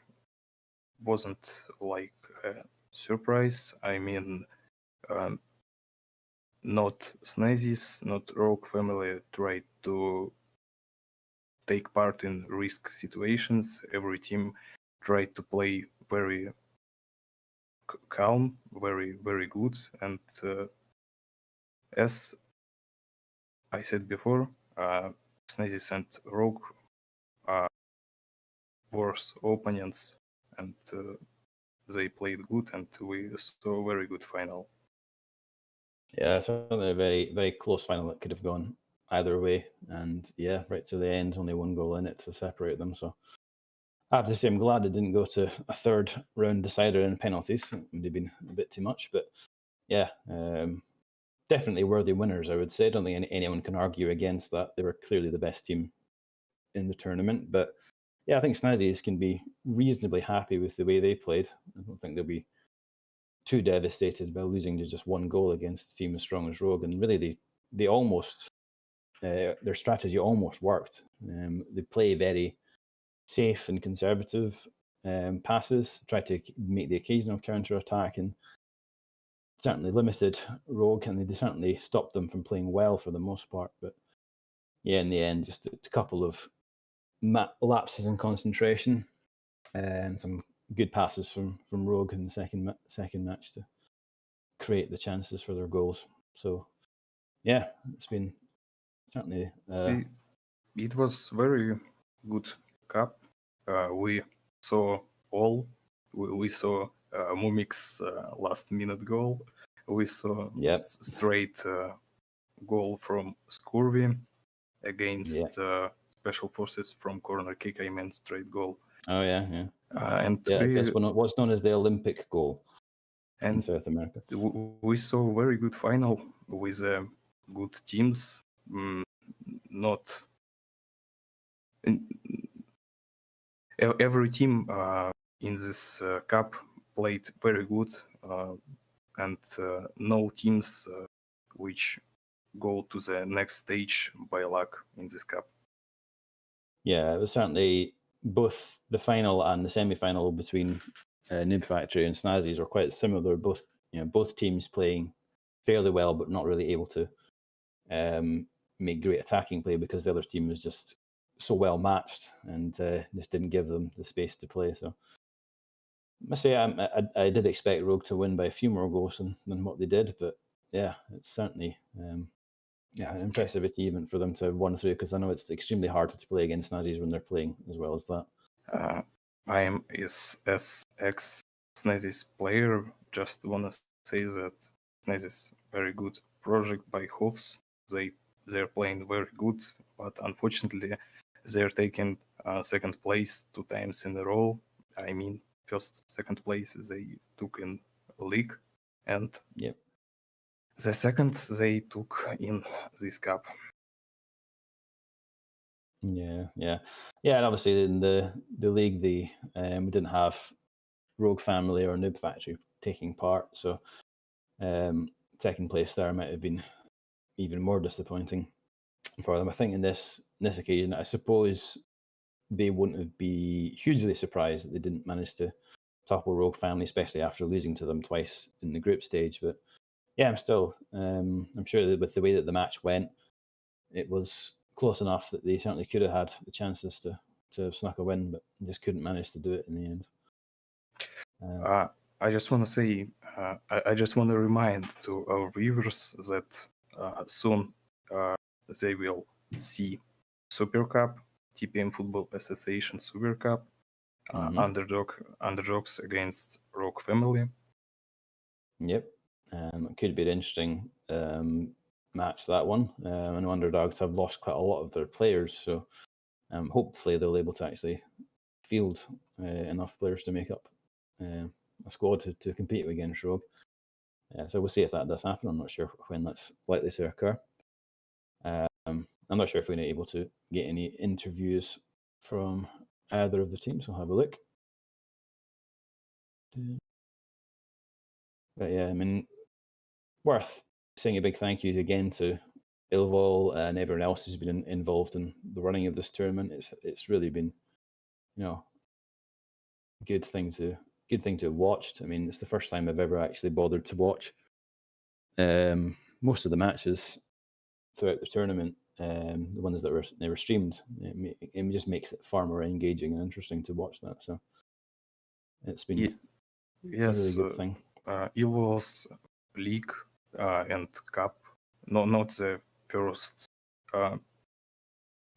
wasn't like a surprise. I mean, not Snazzy's, not Rogue Family tried to take part in risk situations. Every team tried to play very calm, very, very good. And as I said before, Snazzy and Rogue are worse opponents, and they played good, and we saw a very good final. Yeah, certainly a very, very close final that could have gone either way. And yeah, right to the end, only one goal in it to separate them. So I have to say, I'm glad it didn't go to a third round decider in penalties. It would have been a bit too much. But yeah, definitely worthy winners, I would say. I don't think anyone can argue against that. They were clearly the best team in the tournament. But yeah, I think Snazzies can be reasonably happy with the way they played. I don't think they'll be too devastated by losing to just one goal against a team as strong as Rogue. And really, they almost, their strategy almost worked. They play very safe and conservative passes, try to make the occasional counter-attack, and certainly limited Rogue, and they certainly stopped them from playing well for the most part. But yeah, in the end, just a couple of lapses in concentration and some good passes from Rogue in the second match to create the chances for their goals. So yeah, it's been certainly it was very good cup. We saw all. We saw moomik's last minute goal. We saw straight goal from Scurvy against Special Forces from corner kick. I meant straight goal. Oh yeah. And that's what's known as the Olympic goal in South America. We saw a very good final with good teams. Not every team in this cup played very good, and no teams which go to the next stage by luck in this cup. Yeah, it was certainly both the final and the semi-final between Noob Factory and Snazzies were quite similar. Both teams playing fairly well, but not really able to make great attacking play because the other team was just so well matched and just didn't give them the space to play. So I must say I did expect Rogue to win by a few more goals than what they did, but yeah, it's certainly an impressive achievement for them to have won through, because I know it's extremely hard to play against Snazzies when they're playing as well as that. I am as ex-Snazzies player, just want to say that Snazzies very good project by Hofs. They're playing very good, but unfortunately they're taking second place 2 times in a row. I mean, second place they took in league, and the second they took in this cup. Yeah, and obviously in the league, we didn't have Rogue Family or Noob Factory taking part, so second place there might have been even more disappointing for them. I think in this occasion, I suppose they wouldn't be hugely surprised that they didn't manage to topple Rogue Family, especially after losing to them twice in the group stage. But Yeah, I'm sure that with the way that the match went, it was close enough that they certainly could have had the chances to have snuck a win, but just couldn't manage to do it in the end. I just want to say, I just want to remind to our viewers that soon they will see Super Cup, TPM Football Association Super Cup, underdogs against Rogue Family. Yep, it could be an interesting match, that one. I know underdogs have lost quite a lot of their players, so hopefully they'll be able to actually field enough players to make up a squad to compete against Rogue. So we'll see if that does happen. I'm not sure when that's likely to occur. I'm not sure if we're able to get any interviews from either of the teams. We'll have a look. But yeah, I mean, worth saying a big thank you again to Ilval and everyone else who's been involved in the running of this tournament. It's really been, good thing to have watched. I mean, it's the first time I've ever actually bothered to watch most of the matches throughout the tournament. The ones that were streamed, it just makes it far more engaging and interesting to watch that. So it's been a really good thing. Ilval's league and cup, not the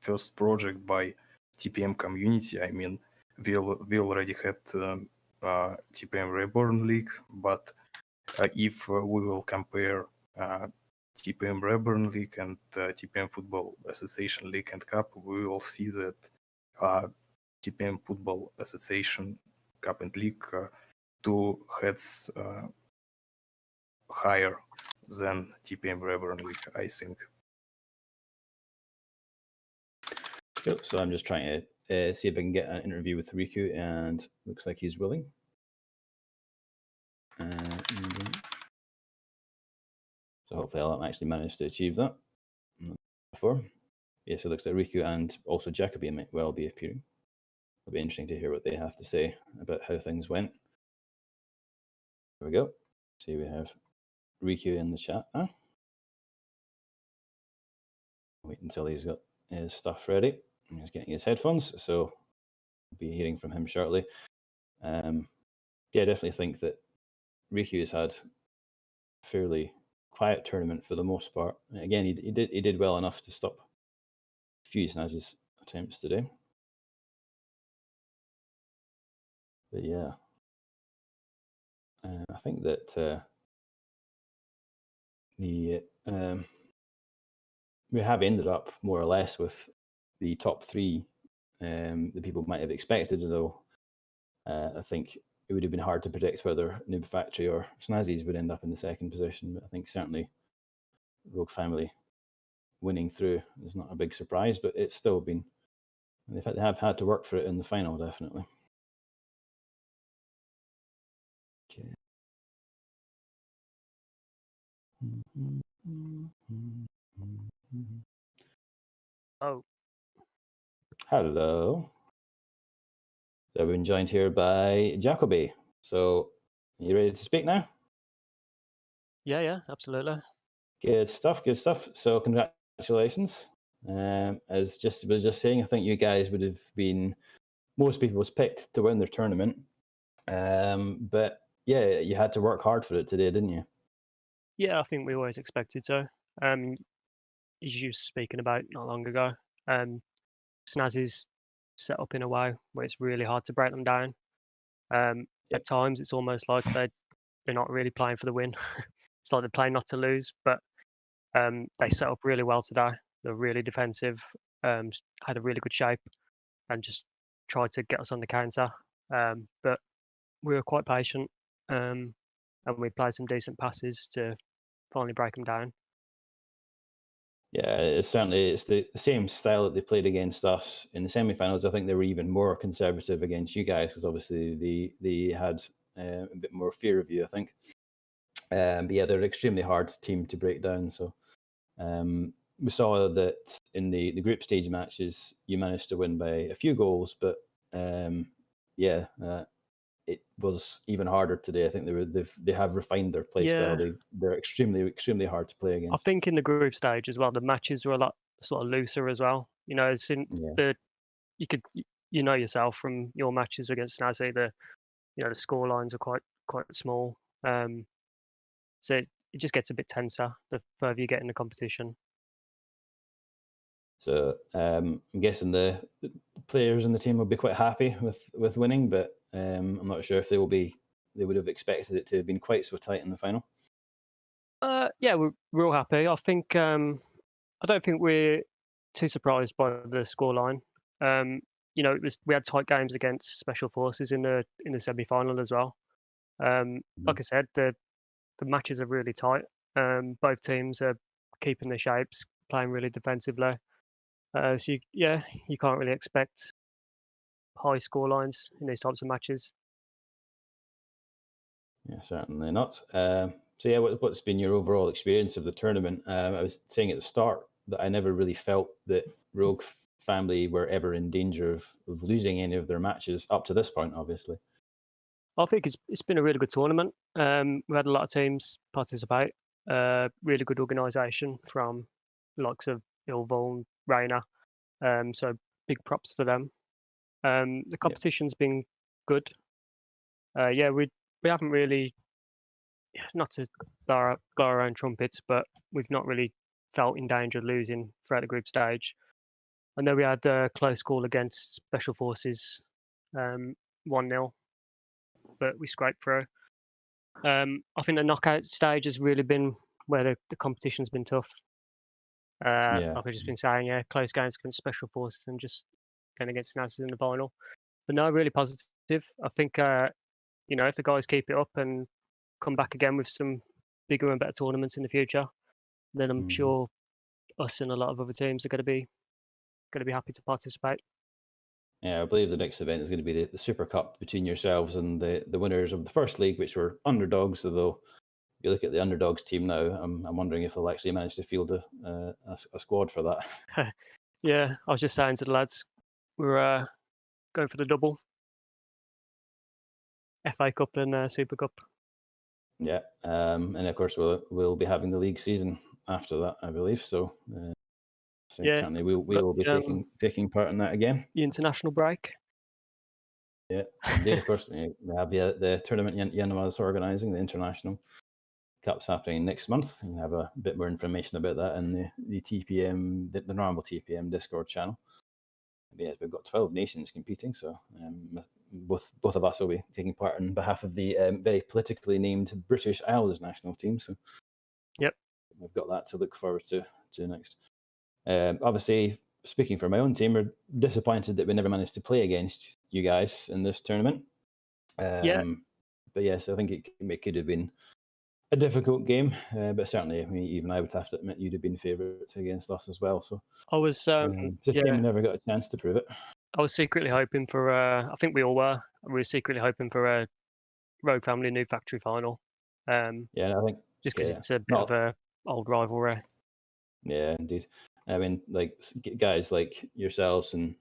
first project by TPM community. I mean, we already had TPM Reborn League, but if we will compare TPM Reborn League and TPM Football Association League and Cup, we will see that TPM Football Association Cup and League two heads higher than TPM Reborn League, I think. Yep, so I'm just trying to see if I can get an interview with Riku, and looks like he's willing. So hopefully I'll actually manage to achieve that before. Yeah, so it looks like Riku and also Jacoby might well be appearing. It'll be interesting to hear what they have to say about how things went. There we go. See, we have Riku in the chat now. Wait until he's got his stuff ready. He's getting his headphones, so we'll be hearing from him shortly. Yeah, I definitely think that Riku has had a fairly quiet tournament for the most part. Again, he did well enough to stop a few Snazzy's attempts today. But yeah, I think that we have ended up more or less with the top three that people might have expected, though I think it would have been hard to predict whether Noob Factory or Snazzy's would end up in the second position. But I think certainly Rogue Family winning through is not a big surprise, but it's still been, they have had to work for it in the final, definitely. Okay. Oh. Hello. So we've been joined here by Jacoby. So, are you ready to speak now? Yeah, absolutely. Good stuff. So, congratulations. As was just saying, I think you guys would have been most people's pick to win their tournament. But yeah, you had to work hard for it today, didn't you? Yeah, I think we always expected to. As you were speaking about not long ago, Snazzy's set up in a way where it's really hard to break them down. At times, it's almost like they're not really playing for the win. It's like they're playing not to lose, but they set up really well today. They're really defensive, had a really good shape, and just tried to get us on the counter. But we were quite patient, and we played some decent passes to finally break them down. Yeah, it's the same style that they played against us in the semi-finals. I think they were even more conservative against you guys because obviously they had a bit more fear of you, I think. But yeah, they're an extremely hard team to break down. So we saw that in the group stage matches, you managed to win by a few goals, but it was even harder today. I think they have refined their play style. They're extremely hard to play I against. think in the group stage as well, the matches were a lot sort of looser as well. You know, you could yourself from your matches against Snazzy, the score lines are quite small. So it just gets a bit tenser the further you get in the competition. So I'm guessing the players in the team will be quite happy with winning, but I'm not sure if they would have expected it to have been quite so tight in the final. Yeah, we're all happy. I think I don't think we're too surprised by the scoreline. We had tight games against Special Forces in the semi-final as well. Like I said, the matches are really tight. Both teams are keeping their shapes, playing really defensively. So you can't really expect high score lines in these types of matches. Yeah, certainly not. So yeah, what's been your overall experience of the tournament? I was saying at the start that I never really felt that Rogue family were ever in danger of losing any of their matches up to this point, obviously. I think it's been a really good tournament. We had a lot of teams participate. Really good organisation from the likes of Ilval and Rayner. So big props to them. The competition's been good. We haven't really, not to blow our own trumpets, but we've not really felt in danger of losing throughout the group stage. I know we had a close call against Special Forces, 1-0, but we scraped through. I think the knockout stage has really been where the competition's been tough. Like I've just been saying, close games against Special Forces and just going against Snazzy in the final. But no, really positive. I think, if the guys keep it up and come back again with some bigger and better tournaments in the future, then I'm sure us and a lot of other teams are going to be happy to participate. Yeah, I believe the next event is going to be the Super Cup between yourselves and the winners of the first league, which were underdogs. Although if you look at the underdogs team now, I'm wondering if they'll actually manage to field a squad for that. Yeah, I was just saying to the lads, we're going for the double. FA Cup and Super Cup. Yeah, and of course we'll be having the league season after that, I believe. So certainly we will be taking part in that again. The international break. Yeah, indeed. Of course, we have the tournament Yanmar is organising, the international cup's happening next month. You can have a bit more information about that in the TPM, the normal TPM Discord channel. Yes, we've got 12 nations competing, so both of us will be taking part on behalf of the very politically named British Isles national team. So, we've got that to look forward to next. Obviously, speaking for my own team, we're disappointed that we never managed to play against you guys in this tournament. But yes, I think it could have been a difficult game, but certainly, even I would have to admit you'd have been favourites against us as well. So I was we never got a chance to prove it. I was secretly hoping for. I think we all were. We were secretly hoping for a Rogue Family New Factory final. I think just because it's a bit of a old rivalry. Yeah, indeed. I mean, like guys like yourselves and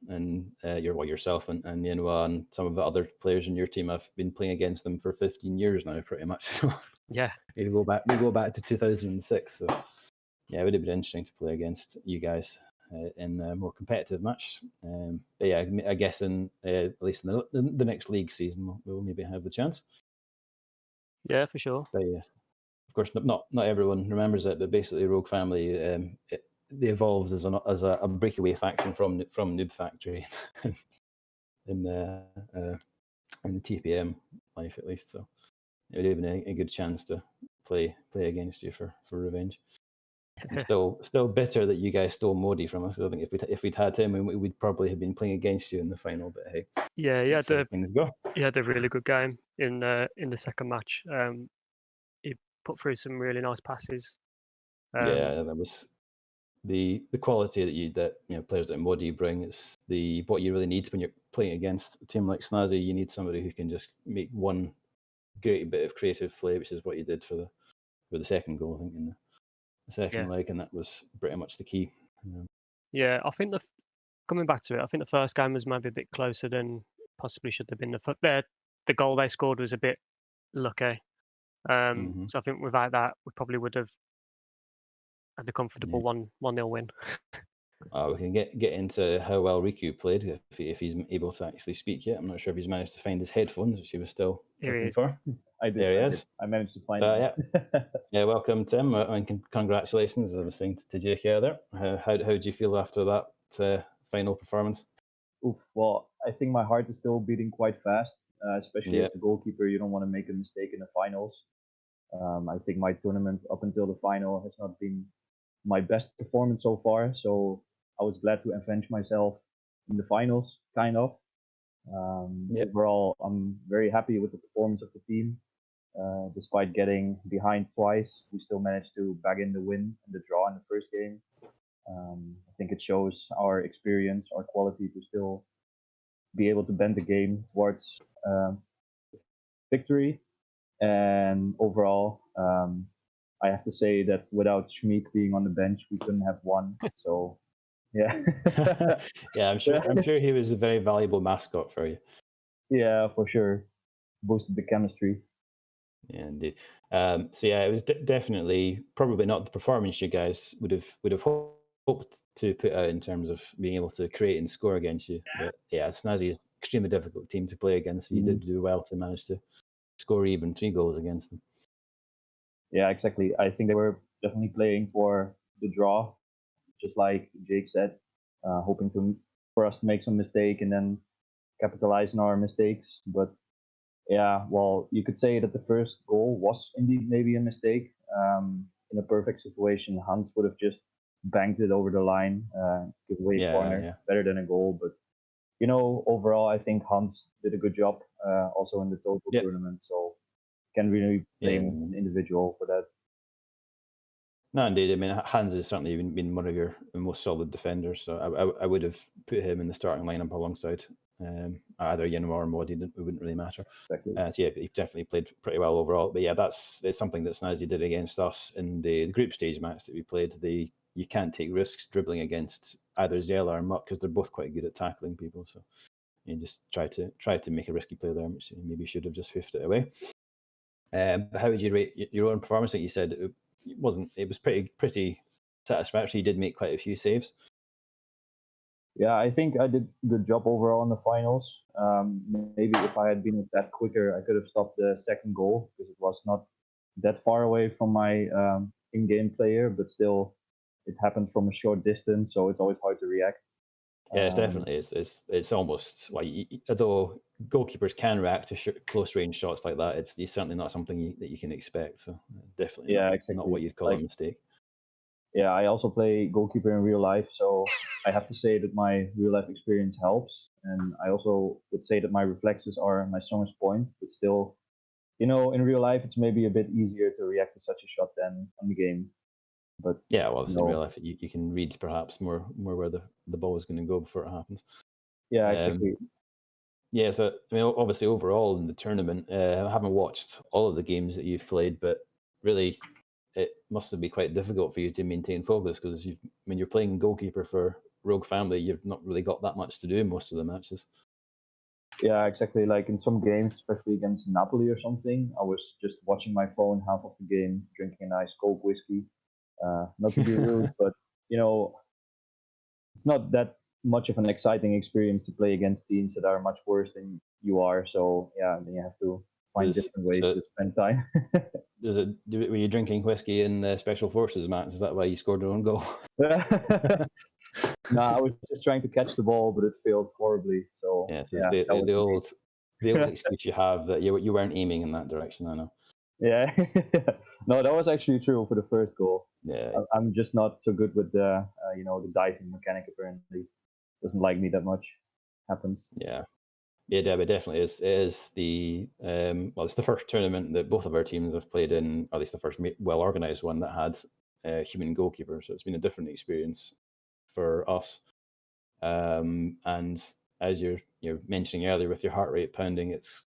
yourself and Yanhua and some of the other players in your team, I've been playing against them for 15 years now, pretty much. So yeah, we go back to 2006. So yeah, it would have been interesting to play against you guys in a more competitive match. But yeah, I guess at least in the next league season, we'll maybe have the chance. Yeah, for sure. But yeah, of course, not everyone remembers it, but basically, Rogue Family they evolved as a breakaway faction from Noob Factory in the TPM life, at least. So it would have been a good chance to play against you for revenge. I'm still bitter that you guys stole Modi from us. I think if we'd had him, we'd probably have been playing against you in the final. But hey, things go. He had a really good game in the second match. He put through some really nice passes. That was the quality that players like Modi bring. It's what you really need when you're playing against a team like Snazzy. You need somebody who can just make one great bit of creative play, which is what you did for the second goal, I think, in the second leg, and that was pretty much the key. Yeah, I think coming back to it, I think the first game was maybe a bit closer than possibly should have been. the goal they scored was a bit lucky. So I think without that, we probably would have had the comfortable 1-0 win. We can get into how well Riku played if he's able to actually speak yet. I'm not sure if he's managed to find his headphones, which he was still Here he looking is. for. I did. There he is. I managed to find him. Yeah, welcome, Tim, and congratulations. As I was saying to Jake there. How do you feel after that final performance? Oof, well, I think my heart is still beating quite fast, especially as a goalkeeper. You don't want to make a mistake in the finals. I think my tournament up until the final has not been my best performance so far, so I was glad to avenge myself in the finals, kind of. Overall, I'm very happy with the performance of the team. Despite getting behind twice, we still managed to bag in the win and the draw in the first game. I think it shows our experience, our quality to still be able to bend the game towards victory. And overall, I have to say that without Schmeek being on the bench, we couldn't have won. So, yeah. Yeah, I'm sure he was a very valuable mascot for you. Yeah, for sure. Boosted the chemistry. Yeah, indeed. So yeah, it was definitely probably not the performance you guys would have hoped to put out in terms of being able to create and score against you. But yeah, Snazzy is an extremely difficult team to play against. So you did do well to manage to score even 3 goals against them. Yeah, exactly. I think they were definitely playing for the draw, just like Jake said, hoping for us to make some mistake and then capitalize on our mistakes. But yeah, well, you could say that the first goal was indeed maybe a mistake. In a perfect situation, Hans would have just banked it over the line, give away a corner, better than a goal. But overall, I think Hans did a good job, also in the total tournament. So can't really blame an individual for that. No, indeed. I mean, Hans has certainly been one of your most solid defenders. So I would have put him in the starting lineup alongside either Yenwa or Modi. It wouldn't really matter. Exactly. Yeah, he definitely played pretty well overall. But yeah, it's something that Snazzy did against us in the group stage match that we played. You can't take risks dribbling against either Zela or Muck because they're both quite good at tackling people. So you just try to make a risky play there, which maybe should have just hoofed it away. But how would you rate your own performance? Like you said, it was pretty satisfactory. You did make quite a few saves. Yeah, I think I did a good job overall in the finals. Maybe if I had been a tad quicker, I could have stopped the second goal because it was not that far away from my in-game player, but still, it happened from a short distance, so it's always hard to react. Yeah, it's definitely it's almost like, although goalkeepers can react to close range shots like that, it's certainly not something that you can expect. So definitely not what you'd call a mistake. Yeah, I also play goalkeeper in real life, so I have to say that my real life experience helps, and I also would say that my reflexes are my strongest point. But still, in real life, it's maybe a bit easier to react to such a shot than on the game. But yeah, well, obviously in real life, you can read perhaps more where the ball is going to go before it happens. Yeah, exactly. Yeah, so I mean, obviously overall in the tournament, I haven't watched all of the games that you've played, but really, it must have been quite difficult for you to maintain focus because when you're playing goalkeeper for Rogue Family, you've not really got that much to do in most of the matches. Yeah, exactly. Like in some games, especially against Napoli or something, I was just watching my phone half of the game, drinking a nice Coke whiskey. Not to be rude, but it's not that much of an exciting experience to play against teams that are much worse than you are. So yeah, then you have to find different ways to spend time. Were you drinking whiskey in the Special Forces match? Is that why you scored your own goal? No, I was just trying to catch the ball, but it failed horribly. So the old excuse you have that you weren't aiming in that direction. I know. Yeah, no, that was actually true for the first goal. Yeah, I'm just not so good with the the diving mechanic. Apparently, doesn't like me that much. Happens. Yeah, but definitely is. It is it's the first tournament that both of our teams have played in, or at least the first well organized one that had a human goalkeeper. So it's been a different experience for us. And as you're mentioning earlier with your heart rate pounding, it's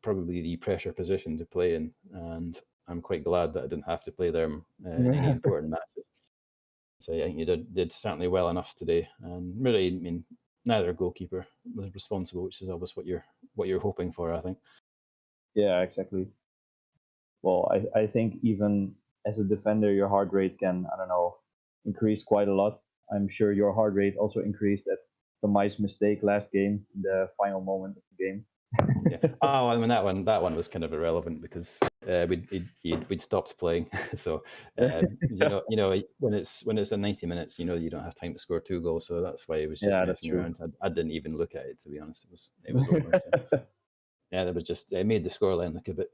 probably the pressure position to play in, and I'm quite glad that I didn't have to play them in any important matches. So I think you did certainly well enough today, and really, I mean, neither goalkeeper was responsible, which is always what you're hoping for, I think. Yeah, exactly. Well, I think even as a defender, your heart rate can, I don't know, increase quite a lot. I'm sure your heart rate also increased at Tomai's mistake last game, in the final moment of the game. Yeah. Oh, I mean that one was kind of irrelevant because we'd stopped playing. So when it's in 90 minutes, you don't have time to score 2 goals. So that's why it was just Yeah, that's messing true. around. I didn't even look at it, to be honest. It was over. So. Yeah, it was just it made the scoreline look a bit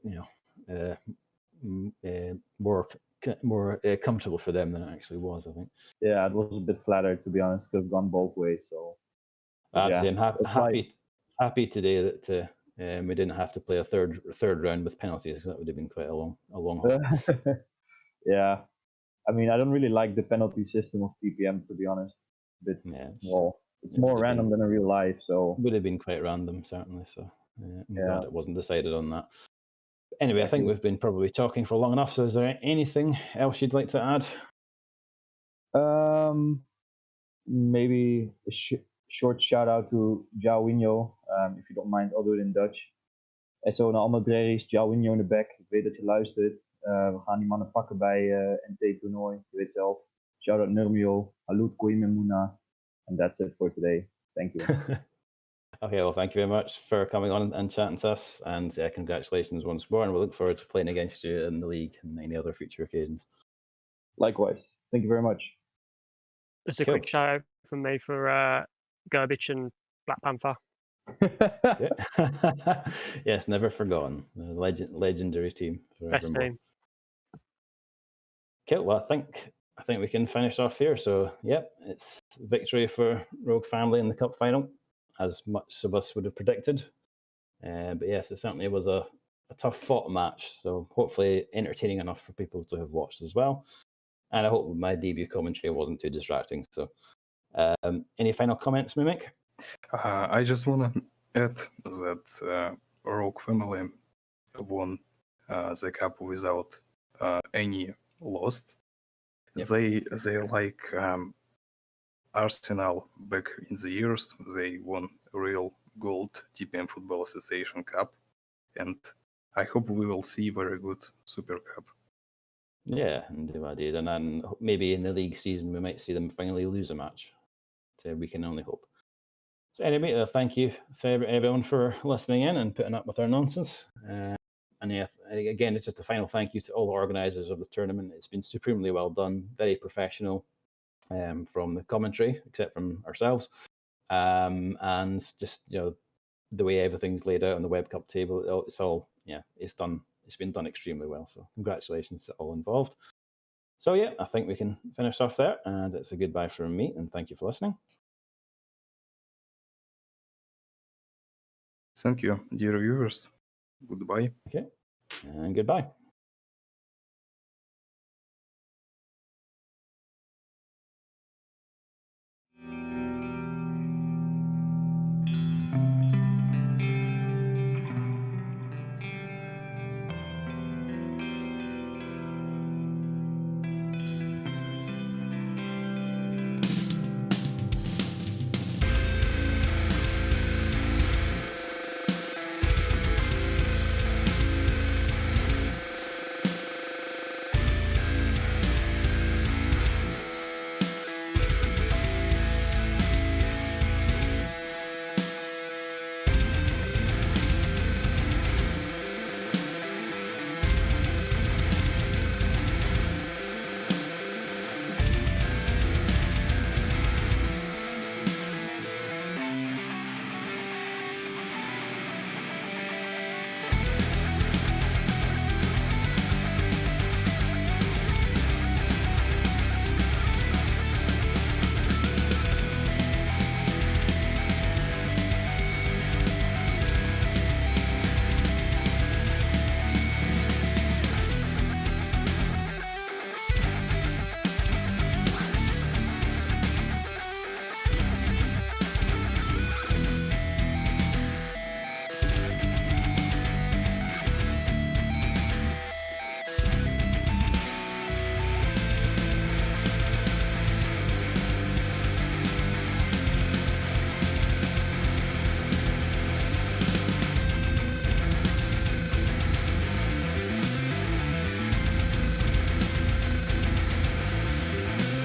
more comfortable for them than it actually was, I think. Yeah, it was a bit flattered, to be honest. Could have gone both ways. So Actually, yeah, I'm happy today that we didn't have to play a third round with penalties. That would have been quite a long haul. Yeah, I mean, I don't really like the penalty system of TPM, to be honest. But well, it's more random than in real life. So would have been quite random, certainly. So I'm glad it wasn't decided on that. Anyway, I think we've been probably talking for long enough. So is there anything else you'd like to add? Maybe a short shout out to João, if you don't mind, I'll do it in Dutch. En zo naar alle Dreries, João in de back. Ik weet dat je luistert. We gaan die mannen pakken bij NT-toernooi. Je weet zelf. Shout out Nurmio, Halut Koimemuna. And that's it for today. Thank you. Okay, well, thank you very much for coming on and chatting to us. And congratulations once more. And we'll look forward to playing against you in the league and any other future occasions. Likewise. Thank you very much. Just a quick shout out from me for Garbage and Black Panther. Yes, never forgotten. The legendary team. Best team. Okay, well, I think we can finish off here. So, yep, it's victory for Rogue Family in the cup final, as much of us would have predicted. But yes, it certainly was a tough fought match. So hopefully entertaining enough for people to have watched as well. And I hope my debut commentary wasn't too distracting. So, any final comments, Moomik? I just want to add that Rogue Family won the cup without any loss. Yep. They like Arsenal back in the years. They won real gold TPM Football Association Cup, and I hope we will see very good Super Cup. Yeah, indeed. And then maybe in the league season we might see them finally lose a match. So we can only hope. So anyway, thank you for everyone for listening in and putting up with our nonsense. And yeah, again, it's just a final thank you to all the organisers of the tournament. It's been supremely well done, very professional from the commentary, except from ourselves. And just, the way everything's laid out on the Web Cup table, it's all, it's been done extremely well. So congratulations to all involved. So yeah, I think we can finish off there, and it's a goodbye from me, and thank you for listening. Thank you, dear viewers. Goodbye. Okay, and goodbye.